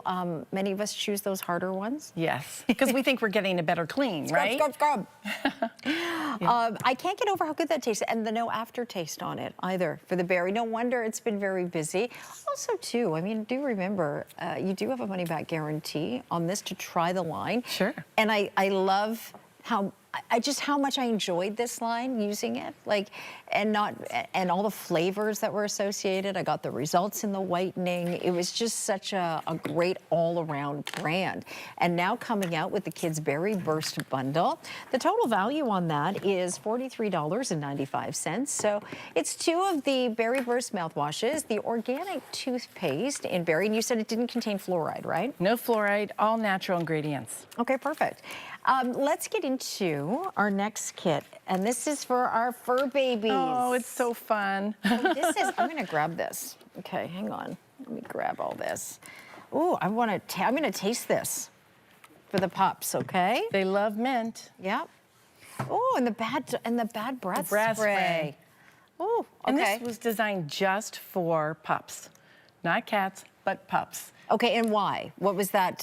Many of us choose those harder ones. Yes, because we think we're getting a better clean, right? Scrub, scrub, scrub. I can't get over how good that tastes, and the no aftertaste on it either for the berry. No wonder it's been very busy. Also too, I mean, do remember, you do have a money back guarantee on this to try the line. Sure. And I love how much I enjoyed this line, using it, like, and all the flavors that were associated. I got the results in the whitening. It was just such a great all-around brand. And now coming out with the Kids Berry Burst Bundle, the total value on that is $43.95. So it's two of the Berry Burst mouthwashes, the organic toothpaste in berry, and you said it didn't contain fluoride, right? No fluoride, all natural ingredients. Okay, perfect. Let's get into our next kit, and this is for our fur babies. Oh, it's so fun. This is, I'm gonna grab this. Okay, hang on. Let me grab all this. Ooh, I'm gonna taste this for the pups, okay? They love mint. Yep. Oh, and the bad breath spray. Ooh, okay. And this was designed just for pups, not cats, but pups. Okay, and why? What was that?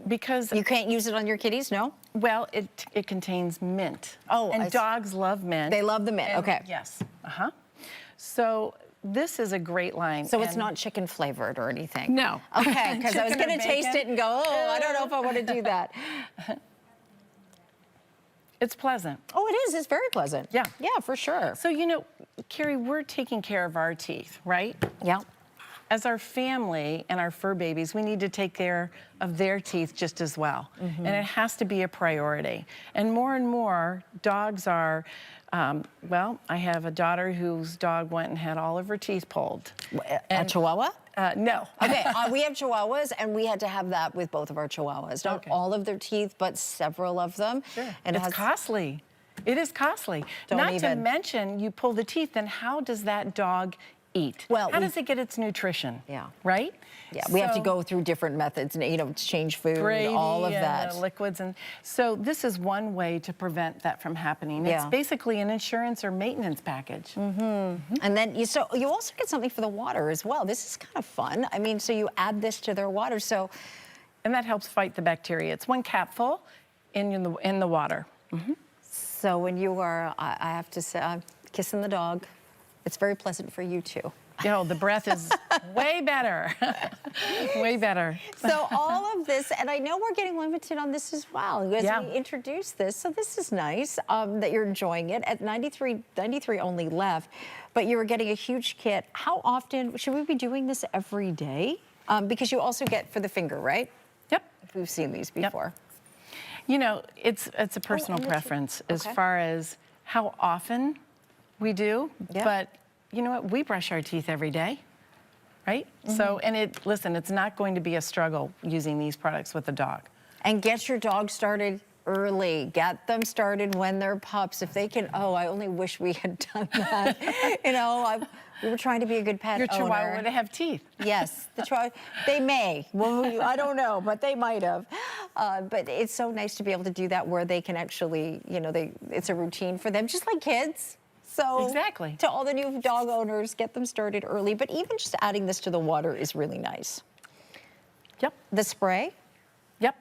Because You can't use it on your kitties, no? well, it contains mint. Oh, I and see. dogs love mint. They love the mint, And- okay. Yes. So this is a great line. So it's and- not chicken flavored or anything? No. Okay, because I was Chicken or gonna taste bacon? it and go, oh, I don't know if I want to do that. It's pleasant. Oh, it is. It's very pleasant. Yeah. Yeah, for sure. So, you know, Carrie, we're taking care of our teeth, right? Yeah. As our family and our fur babies, we need to take care of their teeth just as well. And it has to be a priority. And more, dogs are, well, I have a daughter whose dog went and had all of her teeth pulled. A Chihuahua? No. Okay, we have Chihuahuas, and we had to have that with both of our Chihuahuas. Not Okay. all of their teeth, but several of them. Sure. And It's costly. It is costly. Not to even. mention, you pull the teeth, then how does that dog eat? Well, how does it get its nutrition? Yeah. Right? Yeah, we have to So- go through different methods, and change food, gravy all of and that. liquids, and so this is one way to prevent that from happening. Yeah. It's basically an insurance or maintenance package. And then you also get something for the water as well. This is kind of fun. I mean, so you add this to their water. So And that helps fight the bacteria. It's one capful in the water. So when you are, I have to say, kissing the dog, it's very pleasant for you too. You know, the breath is way better. Way better. So all of this, and I know we're getting limited on this as well, as Yeah. we introduce this. So this is nice that you're enjoying it. At 93 only left, but you're getting a huge kit. How often, should we be doing this every day? Because you also get for the finger, right? Yep. We've seen these before. You know, it's a personal and the preference as okay. far as how often we do, Yeah. but you know what? We brush our teeth every day, right? So, and listen, it's not going to be a struggle using these products with the dog. And get your dog started early. Get them started when they're pups. If they can, I only wish we had done that. We were trying to be a good pet Your owner. Chihuahua would have teeth. Yes, they may. Well, I don't know, but they might have. But it's so nice to be able to do that where they can actually, it's a routine for them, just like kids. So Exactly. to all the new dog owners, get them started early. But even just adding this to the water is really nice. Yep. The spray, Yep.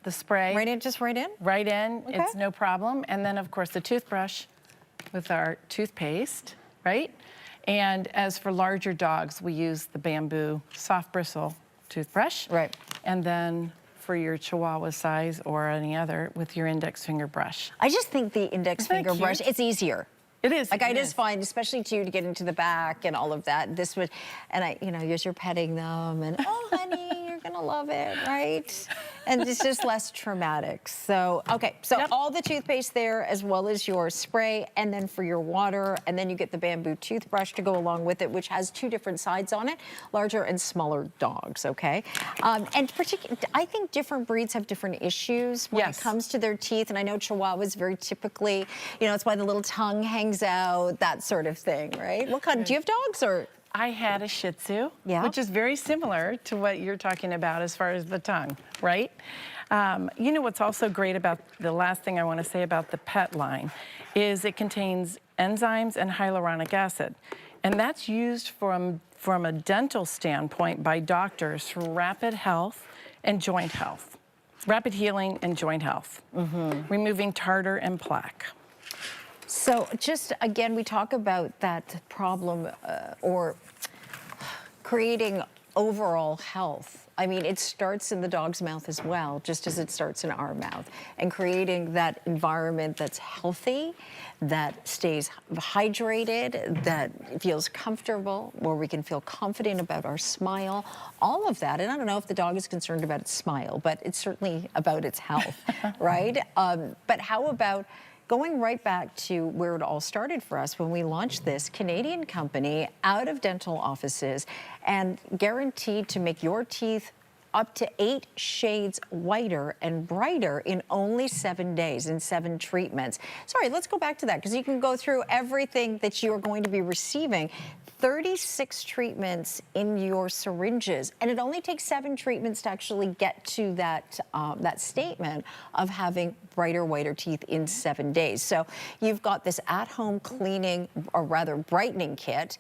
The spray. right in. Right in. Okay. It's no problem. And then, of course, the toothbrush with our toothpaste, right? And as for larger dogs, we use the bamboo soft bristle toothbrush. Right. And then for your Chihuahua size or any other, with your index finger brush. I just think the index Isn't that finger brush, cute? it's easier. It is. Like I it just is. find, especially to get into the back and all of that, this would, and as you're petting them and, oh, honey, you're gonna love it, right? And it's just less traumatic. So, okay, so Yep. all the toothpaste there as well as your spray, and then for your water, and then you get the bamboo toothbrush to go along with it, which has two different sides on it, larger and smaller dogs, okay? And I think different breeds have different issues when Yes. it comes to their teeth, and I know Chihuahuas very typically, it's why the little tongue hangs out, that sort of thing, right? What kind? Do you have dogs or? I had a Shih Tzu, Yeah. which is very similar to what you're talking about as far as the tongue, right? You know what's also great about, the last thing I want to say about the pet line is it contains enzymes and hyaluronic acid. And that's used from a dental standpoint by doctors for rapid health and joint health. Rapid healing and joint health. Removing tartar and plaque. So just again, we talk about that problem or creating overall health. I mean, it starts in the dog's mouth as well, just as it starts in our mouth. And creating that environment that's healthy, that stays hydrated, that feels comfortable, where we can feel confident about our smile, all of that. And I don't know if the dog is concerned about its smile, but it's certainly about its health, right? But how about going right back to where it all started for us when we launched this Canadian company out of dental offices and guaranteed to make your teeth up to 8 shades whiter and brighter in only 7 days, in 7 treatments. Sorry, let's go back to that because you can go through everything that you are going to be receiving. 36 treatments in your syringes, and it only takes 7 treatments to actually get to that that statement of having brighter, whiter teeth in 7 days. So you've got this at-home cleaning, or rather brightening kit,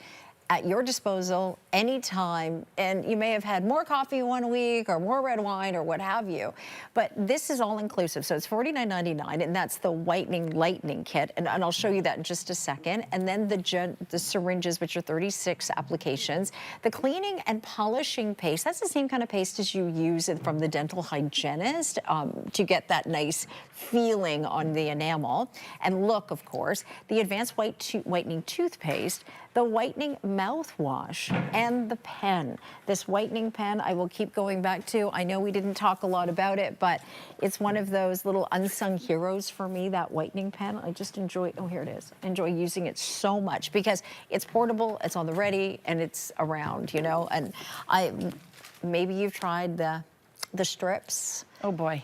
at your disposal anytime, and you may have had more coffee one week or more red wine or what have you, but this is all inclusive. So it's $49.99, and that's the whitening lightening kit, and I'll show you that in just a second. And then the syringes, which are 36 applications, the cleaning and polishing paste, that's the same kind of paste as you use from the dental hygienist to get that nice feeling on the enamel and look, of course. The advanced whitening toothpaste, the whitening mouthwash, and the pen. This whitening pen I will keep going back to. I know we didn't talk a lot about it, but it's one of those little unsung heroes for me, that whitening pen. I just enjoy, oh, here it is. I enjoy using it so much because it's portable, it's on the ready, and it's around, you know? And maybe you've tried the strips. Oh boy.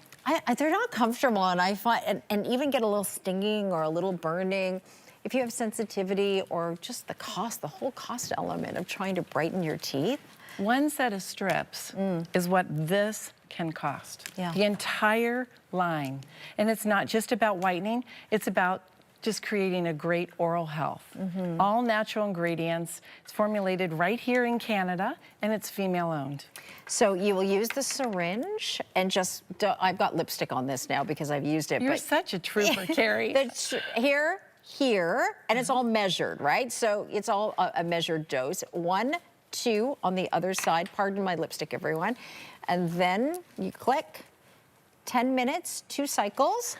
They're not comfortable, and I find, and even get a little stinging or a little burning. If you have sensitivity or just the cost, the whole cost element of trying to brighten your teeth. One set of strips is what this can cost. Yeah. The entire line. And it's not just about whitening, it's about just creating a great oral health. All natural ingredients. It's formulated right here in Canada, and it's female owned. So you will use the syringe and just, I've got lipstick on this now because I've used it. You're such a trooper, Carrie. Here, and it's all measured, right? So it's all a measured dose. 1, 2 on the other side. Pardon my lipstick, everyone. And then you click. 10 minutes, 2 cycles.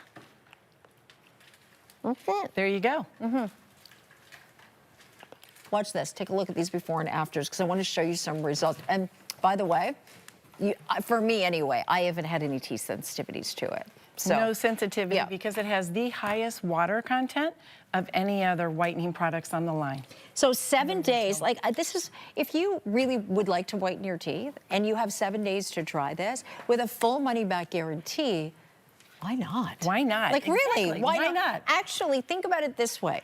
That's it. There you go. Watch this. Take a look at these before and afters because I want to show you some results. And by the way, for me anyway, I haven't had any teeth sensitivities to it. So, no sensitivity because it has the highest water content of any other whitening products on the line. So 7 days, like this is, if you really would like to whiten your teeth and you have 7 days to try this with a full money back guarantee, why not? Why not? Like really, Exactly. why Why not? not? Actually, think about it this way.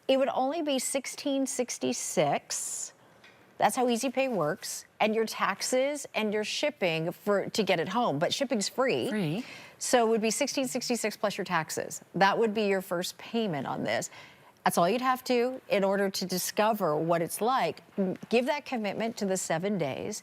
It would only be $16.66. That's how Easy Pay works. And your taxes and your shipping to get it home, but shipping's free. Free. So it would be $16.66 plus your taxes. That would be your first payment on this. That's all you'd have to in order to discover what it's like. Give that commitment to the 7 days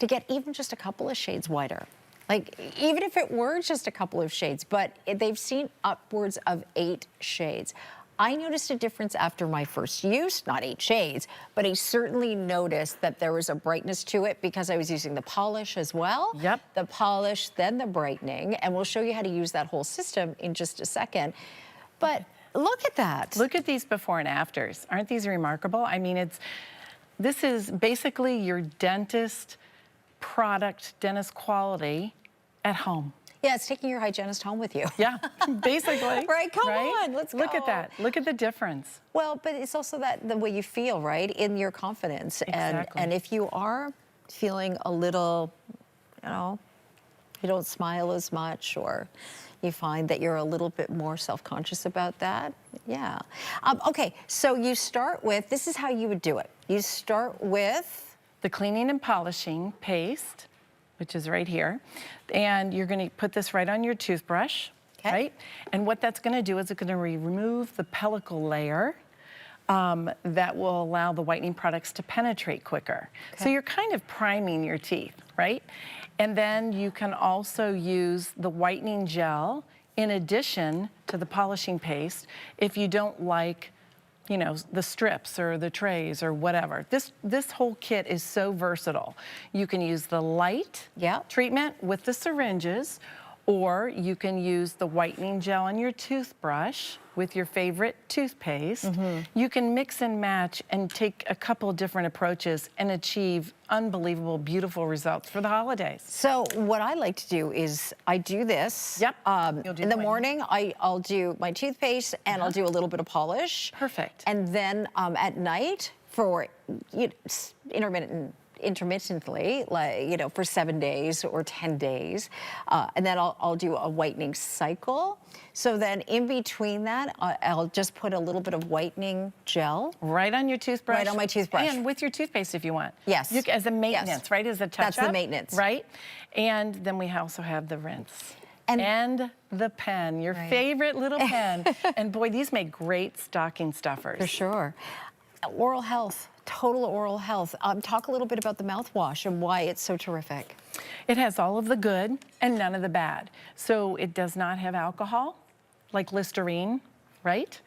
to get even just a couple of shades whiter. Like, even if it were just a couple of shades, but they've seen upwards of 8 shades. I noticed a difference after my first use, not 8 shades, but I certainly noticed that there was a brightness to it because I was using the polish as well. Yep. The polish, then the brightening, and we'll show you how to use that whole system in just a second. But look at that. Look at these before and afters. Aren't these remarkable? I mean, this is basically your dentist product, dentist quality at home. Yeah, it's taking your hygienist home with you. Yeah, basically. Right, come on, let's Look go. at that. Look at the difference. Well, but it's also the way you feel, right, in your confidence. Exactly. And if you are feeling a little, you know, You don't smile as much, or you find that you're a little bit more self-conscious about that? Yeah. Okay, so you start with, this is how you would do it. You start with the cleaning and polishing paste, which is right here. And you're gonna put this right on your toothbrush, right? And what that's gonna do is it's gonna remove the pellicle layer that will allow the whitening products to penetrate quicker. So you're kind of priming your teeth, right? And then you can also use the whitening gel in addition to the polishing paste if you don't like, you know, the strips or the trays or whatever. This whole kit is so versatile. You can use the light treatment with the syringes, or you can use the whitening gel on your toothbrush with your favorite toothpaste. You can mix and match and take a couple of different approaches and achieve unbelievable, beautiful results for the holidays. So what I like to do is I do this. In the morning, I'll do my toothpaste and I'll do a little bit of polish. Perfect. And then at night, for intermittently, like, you know, for 7 days or 10 days. And then I'll do a whitening cycle. So then in between that, I'll just put a little bit of whitening gel. Right on your toothbrush. Right on my toothbrush. And with your toothpaste if you want. Yes. As a maintenance, right? As a touch-up. That's the maintenance. Right? And then we also have the rinse. And the pen, your favorite little pen. And boy, these make great stocking stuffers. For sure. Oral health. Total oral health. Talk a little bit about the mouthwash and why it's so terrific. It has all of the good and none of the bad. So it does not have alcohol, like Listerine, right?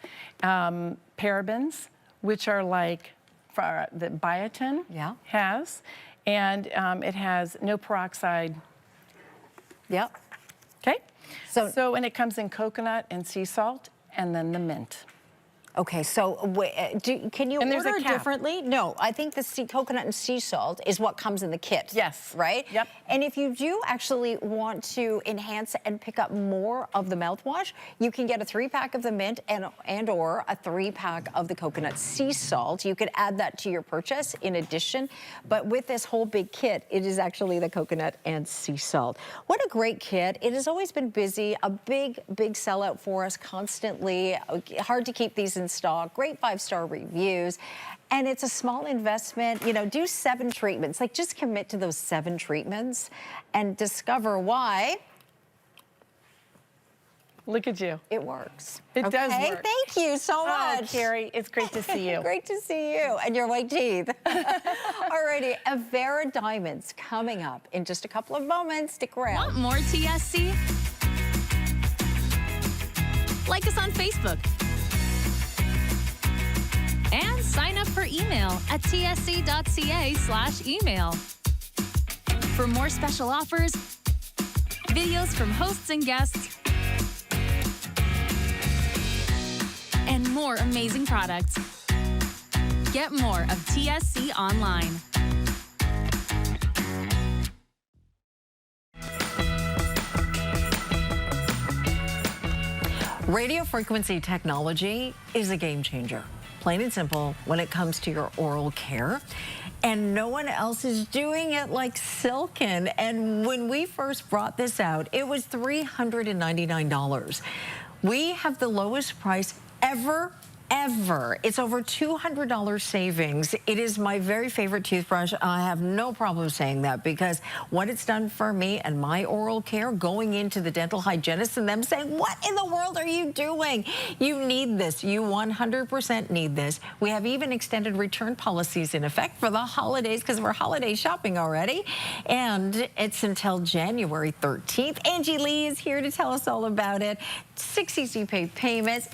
Parabens, which are like the biotin has. And it has no peroxide. Okay? So, and it comes in coconut and sea salt, and then the mint. Okay, so can you order differently? No, I think the coconut and sea salt is what comes in the kit. Yes. Right? Yep. And if you do actually want to enhance and pick up more of the mouthwash, you can get a 3-pack of the mint and or a 3-pack of the coconut sea salt. You could add that to your purchase in addition. But with this whole big kit, it is actually the coconut and sea salt. What a great kit. It has always been busy, a big, big sellout for us constantly. Hard to keep these in stock, great 5-star reviews, and it's a small investment. You know, do 7 treatments, like just commit to those 7 treatments and discover why. Look at you. It works. It does work. Thank you so much. Oh, Carrie, it's great to see you. Great to see you and your white teeth. Alrighty, Avera Diamonds coming up in just a couple of moments. Stick around. Want more TSC? Like us on Facebook. And sign up for email at tsc.ca/email. For more special offers, videos from hosts and guests, and more amazing products. Get more of TSC online. Radio frequency technology is a game changer. Plain and simple when it comes to your oral care. And no one else is doing it like Silken. And when we first brought this out, it was $399. We have the lowest price ever. It's over $200 savings. It is my very favorite toothbrush. I have no problem saying that because what it's done for me and my oral care, going into the dental hygienist and them saying, what in the world are you doing? You need this. You 100% need this. We have even extended return policies in effect for the holidays because we're holiday shopping already. And it's until January 13th. Angie Lee is here to tell us all about it. 6 easy pay payments.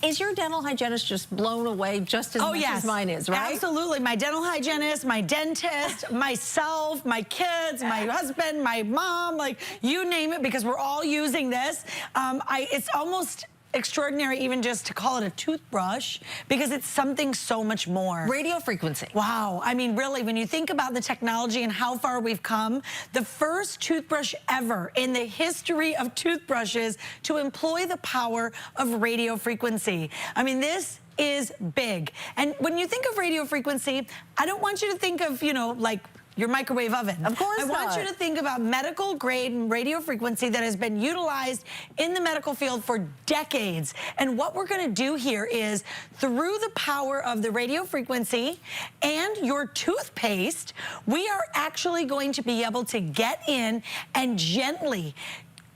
Is your dental hygienist just blown away just as much as mine is, right? Absolutely. My dental hygienist, my dentist, myself, my kids, my husband, my mom, like you name it, because we're all using this. It's almost extraordinary even just to call it a toothbrush because it's something so much more. Radio frequency. Wow. I mean, really, when you think about the technology and how far we've come, the first toothbrush ever in the history of toothbrushes to employ the power of radio frequency. I mean, this is big. And when you think of radio frequency, I don't want you to think of, you know, like your microwave oven. Of course I want not. you to think about medical grade radio frequency that has been utilized in the medical field for decades. And what we're gonna do here is, through the power of the radio frequency and your toothpaste, we are actually going to be able to get in and gently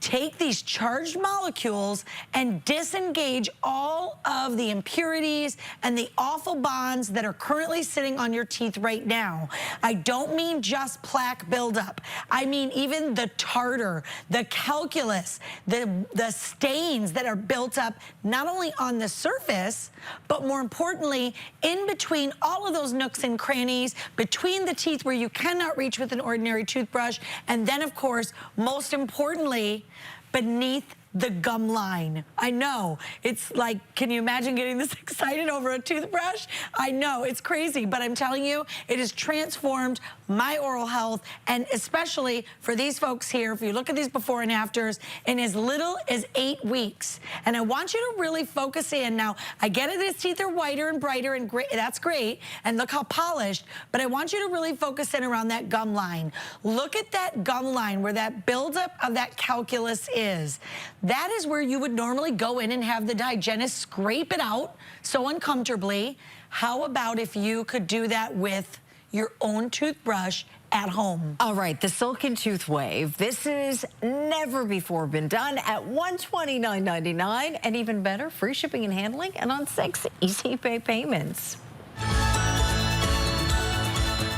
take these charged molecules and disengage all of the impurities and the awful bonds that are currently sitting on your teeth right now. I don't mean just plaque buildup. I mean even the tartar, the calculus, the stains that are built up not only on the surface, but more importantly, in between all of those nooks and crannies, between the teeth where you cannot reach with an ordinary toothbrush, and then of course, most importantly, beneath the gum line. I know, it's like, can you imagine getting this excited over a toothbrush? I know, it's crazy, but I'm telling you, it has transformed my oral health, and especially for these folks here, if you look at these before and afters, in as little as 8 weeks. And I want you to really focus in. Now, I get it, his teeth are whiter and brighter, and great, that's great, and look how polished, but I want you to really focus in around that gum line. Look at that gum line where that buildup of that calculus is. That is where you would normally go in and have the hygienist scrape it out so uncomfortably. How about if you could do that with your own toothbrush at home? All right, the Silken Tooth Wave. This has never before been done at $129.99, and even better, free shipping and handling, and on 6 easy pay payments.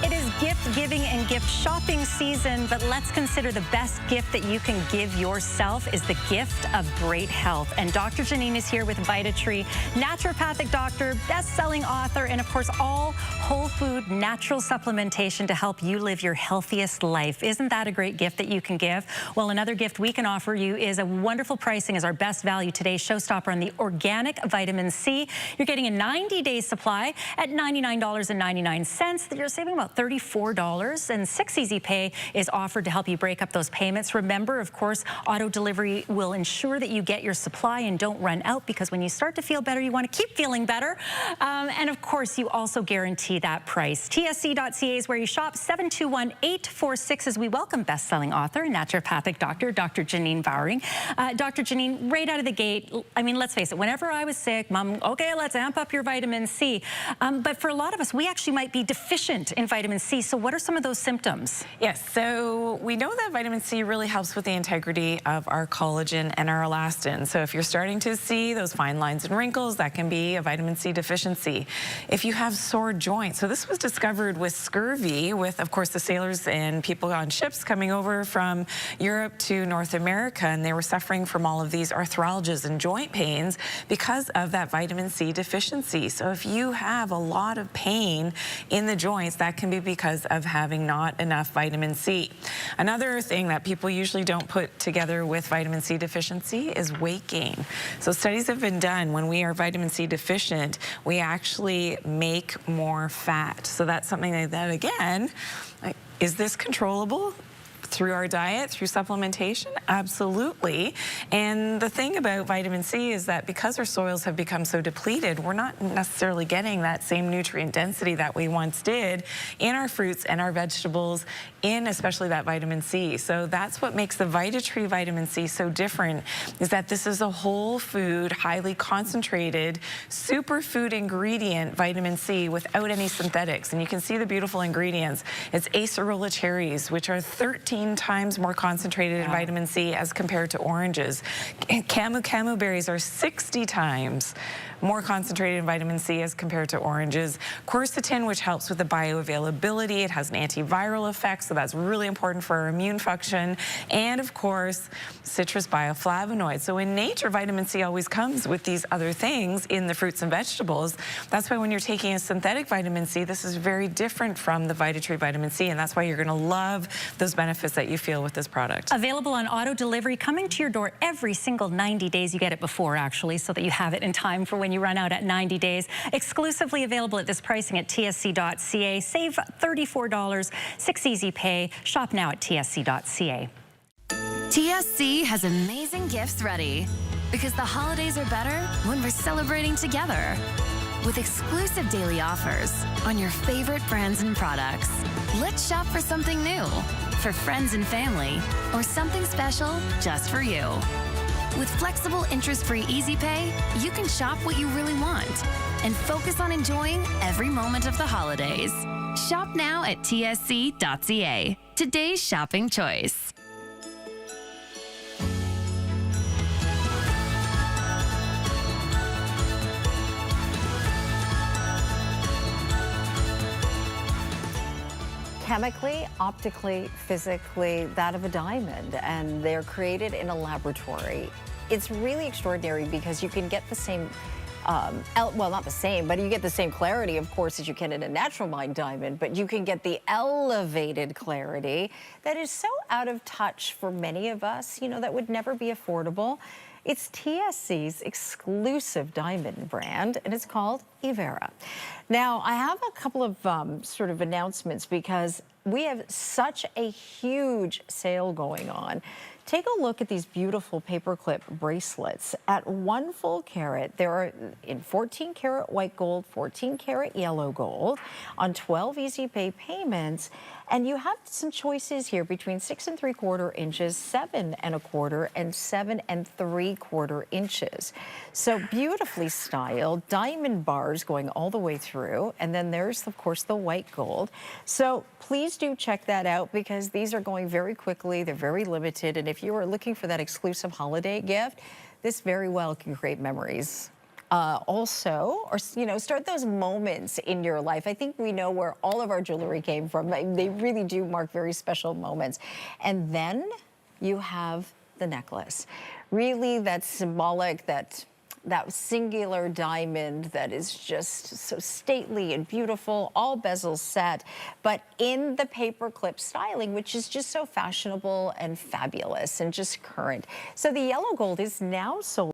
It is gift giving and gift shopping season, but let's consider the best gift that you can give yourself is the gift of great health. And Dr. Janine is here with VitaTree, naturopathic doctor, best-selling author, and of course, all whole food natural supplementation to help you live your healthiest life. Isn't that a great gift that you can give? Well, another gift we can offer you is a wonderful pricing as our best value today's showstopper on the organic vitamin C. You're getting a 90-day supply at $99.99. You're saving about $34, and 6 easy pay is offered to help you break up those payments. Remember, of course, auto delivery will ensure that you get your supply and don't run out, because when you start to feel better, you want to keep feeling better. And of course, you also guarantee that price. TSC.ca is where you shop. 721-846 as we welcome best-selling author, naturopathic doctor, Dr. Janine Bowering. Dr. Janine, right out of the gate, I mean, let's face it, whenever I was sick, Mom, okay, let's amp up your vitamin C. But for a lot of us, we actually might be deficient in vitamin C. So what are some of those symptoms? Yes, so we know that vitamin C really helps with the integrity of our collagen and our elastin. So if you're starting to see those fine lines and wrinkles, that can be a vitamin C deficiency. If you have sore joints, so this was discovered with scurvy, with, of course, the sailors and people on ships coming over from Europe to North America, and they were suffering from all of these arthralgias and joint pains because of that vitamin C deficiency. So if you have a lot of pain in the joints, that can be because of having not enough vitamin C. Another thing that people usually don't put together with vitamin C deficiency is weight gain. So studies have been done when we are vitamin C deficient, we actually make more fat. So that's something that, again, like, is this controllable? Through our diet, through supplementation? Absolutely. And the thing about vitamin C is that because our soils have become so depleted, we're not necessarily getting that same nutrient density that we once did in our fruits and our vegetables, in especially that vitamin C. So that's what makes the VitaTree vitamin C so different, is that this is a whole food, highly concentrated, superfood ingredient vitamin C without any synthetics. And you can see the beautiful ingredients. It's acerola cherries, which are 13 times more concentrated in vitamin C as compared to oranges. Camu berries are 60 times more concentrated in vitamin C as compared to oranges. Quercetin, which helps with the bioavailability, it has an antiviral effect, so that's really important for our immune function. And of course, citrus bioflavonoids. So in nature, vitamin C always comes with these other things in the fruits and vegetables. That's why when you're taking a synthetic vitamin C, this is very different from the VitaTree vitamin C, and that's why you're gonna love those benefits that you feel with this product. Available on auto delivery, coming to your door every single 90 days. You get it before, actually, so that you have it in time for when you run out at 90 days. Exclusively available at this pricing at tsc.ca. Save $34, 6 easy pay. Shop now at tsc.ca. TSC has amazing gifts ready, because the holidays are better when we're celebrating together. with exclusive daily offers on your favorite brands and products. Let's shop for something new, for friends and family, or something special just for you. With flexible interest-free Easy Pay, you can shop what you really want and focus on enjoying every moment of the holidays. Shop now at tsc.ca. Today's shopping choice. Chemically, optically, physically, that of a diamond, and they're created in a laboratory. It's really extraordinary because you can get the same, well, not the same, but you get the same clarity, of course, as you can in a natural mined diamond, but you can get the elevated clarity that is so out of touch for many of us, you know, that would never be affordable. It's TSC's exclusive diamond brand, and it's called Evera. Now, I have a couple of sort of announcements because we have such a huge sale going on. Take a look at these beautiful paperclip bracelets. At 1 full carat, they are in 14 karat white gold, 14 karat yellow gold, on 12 easy pay payments. And you have some choices here between 6 3/4 inches, 7 1/4, and 7 3/4 inches. So beautifully styled, diamond bars going all the way through. And then there's, of course, the white gold. So please do check that out because these are going very quickly. They're very limited. And if you are looking for that exclusive holiday gift, this very well can create memories. Also, or, you know, start those moments in your life. I think we know where all of our jewelry came from. They really do mark very special moments. And then you have the necklace. Really, that's symbolic, that singular diamond that is just so stately and beautiful, all bezels set, but in the paperclip styling, which is just so fashionable and fabulous and just current. So the yellow gold is now sold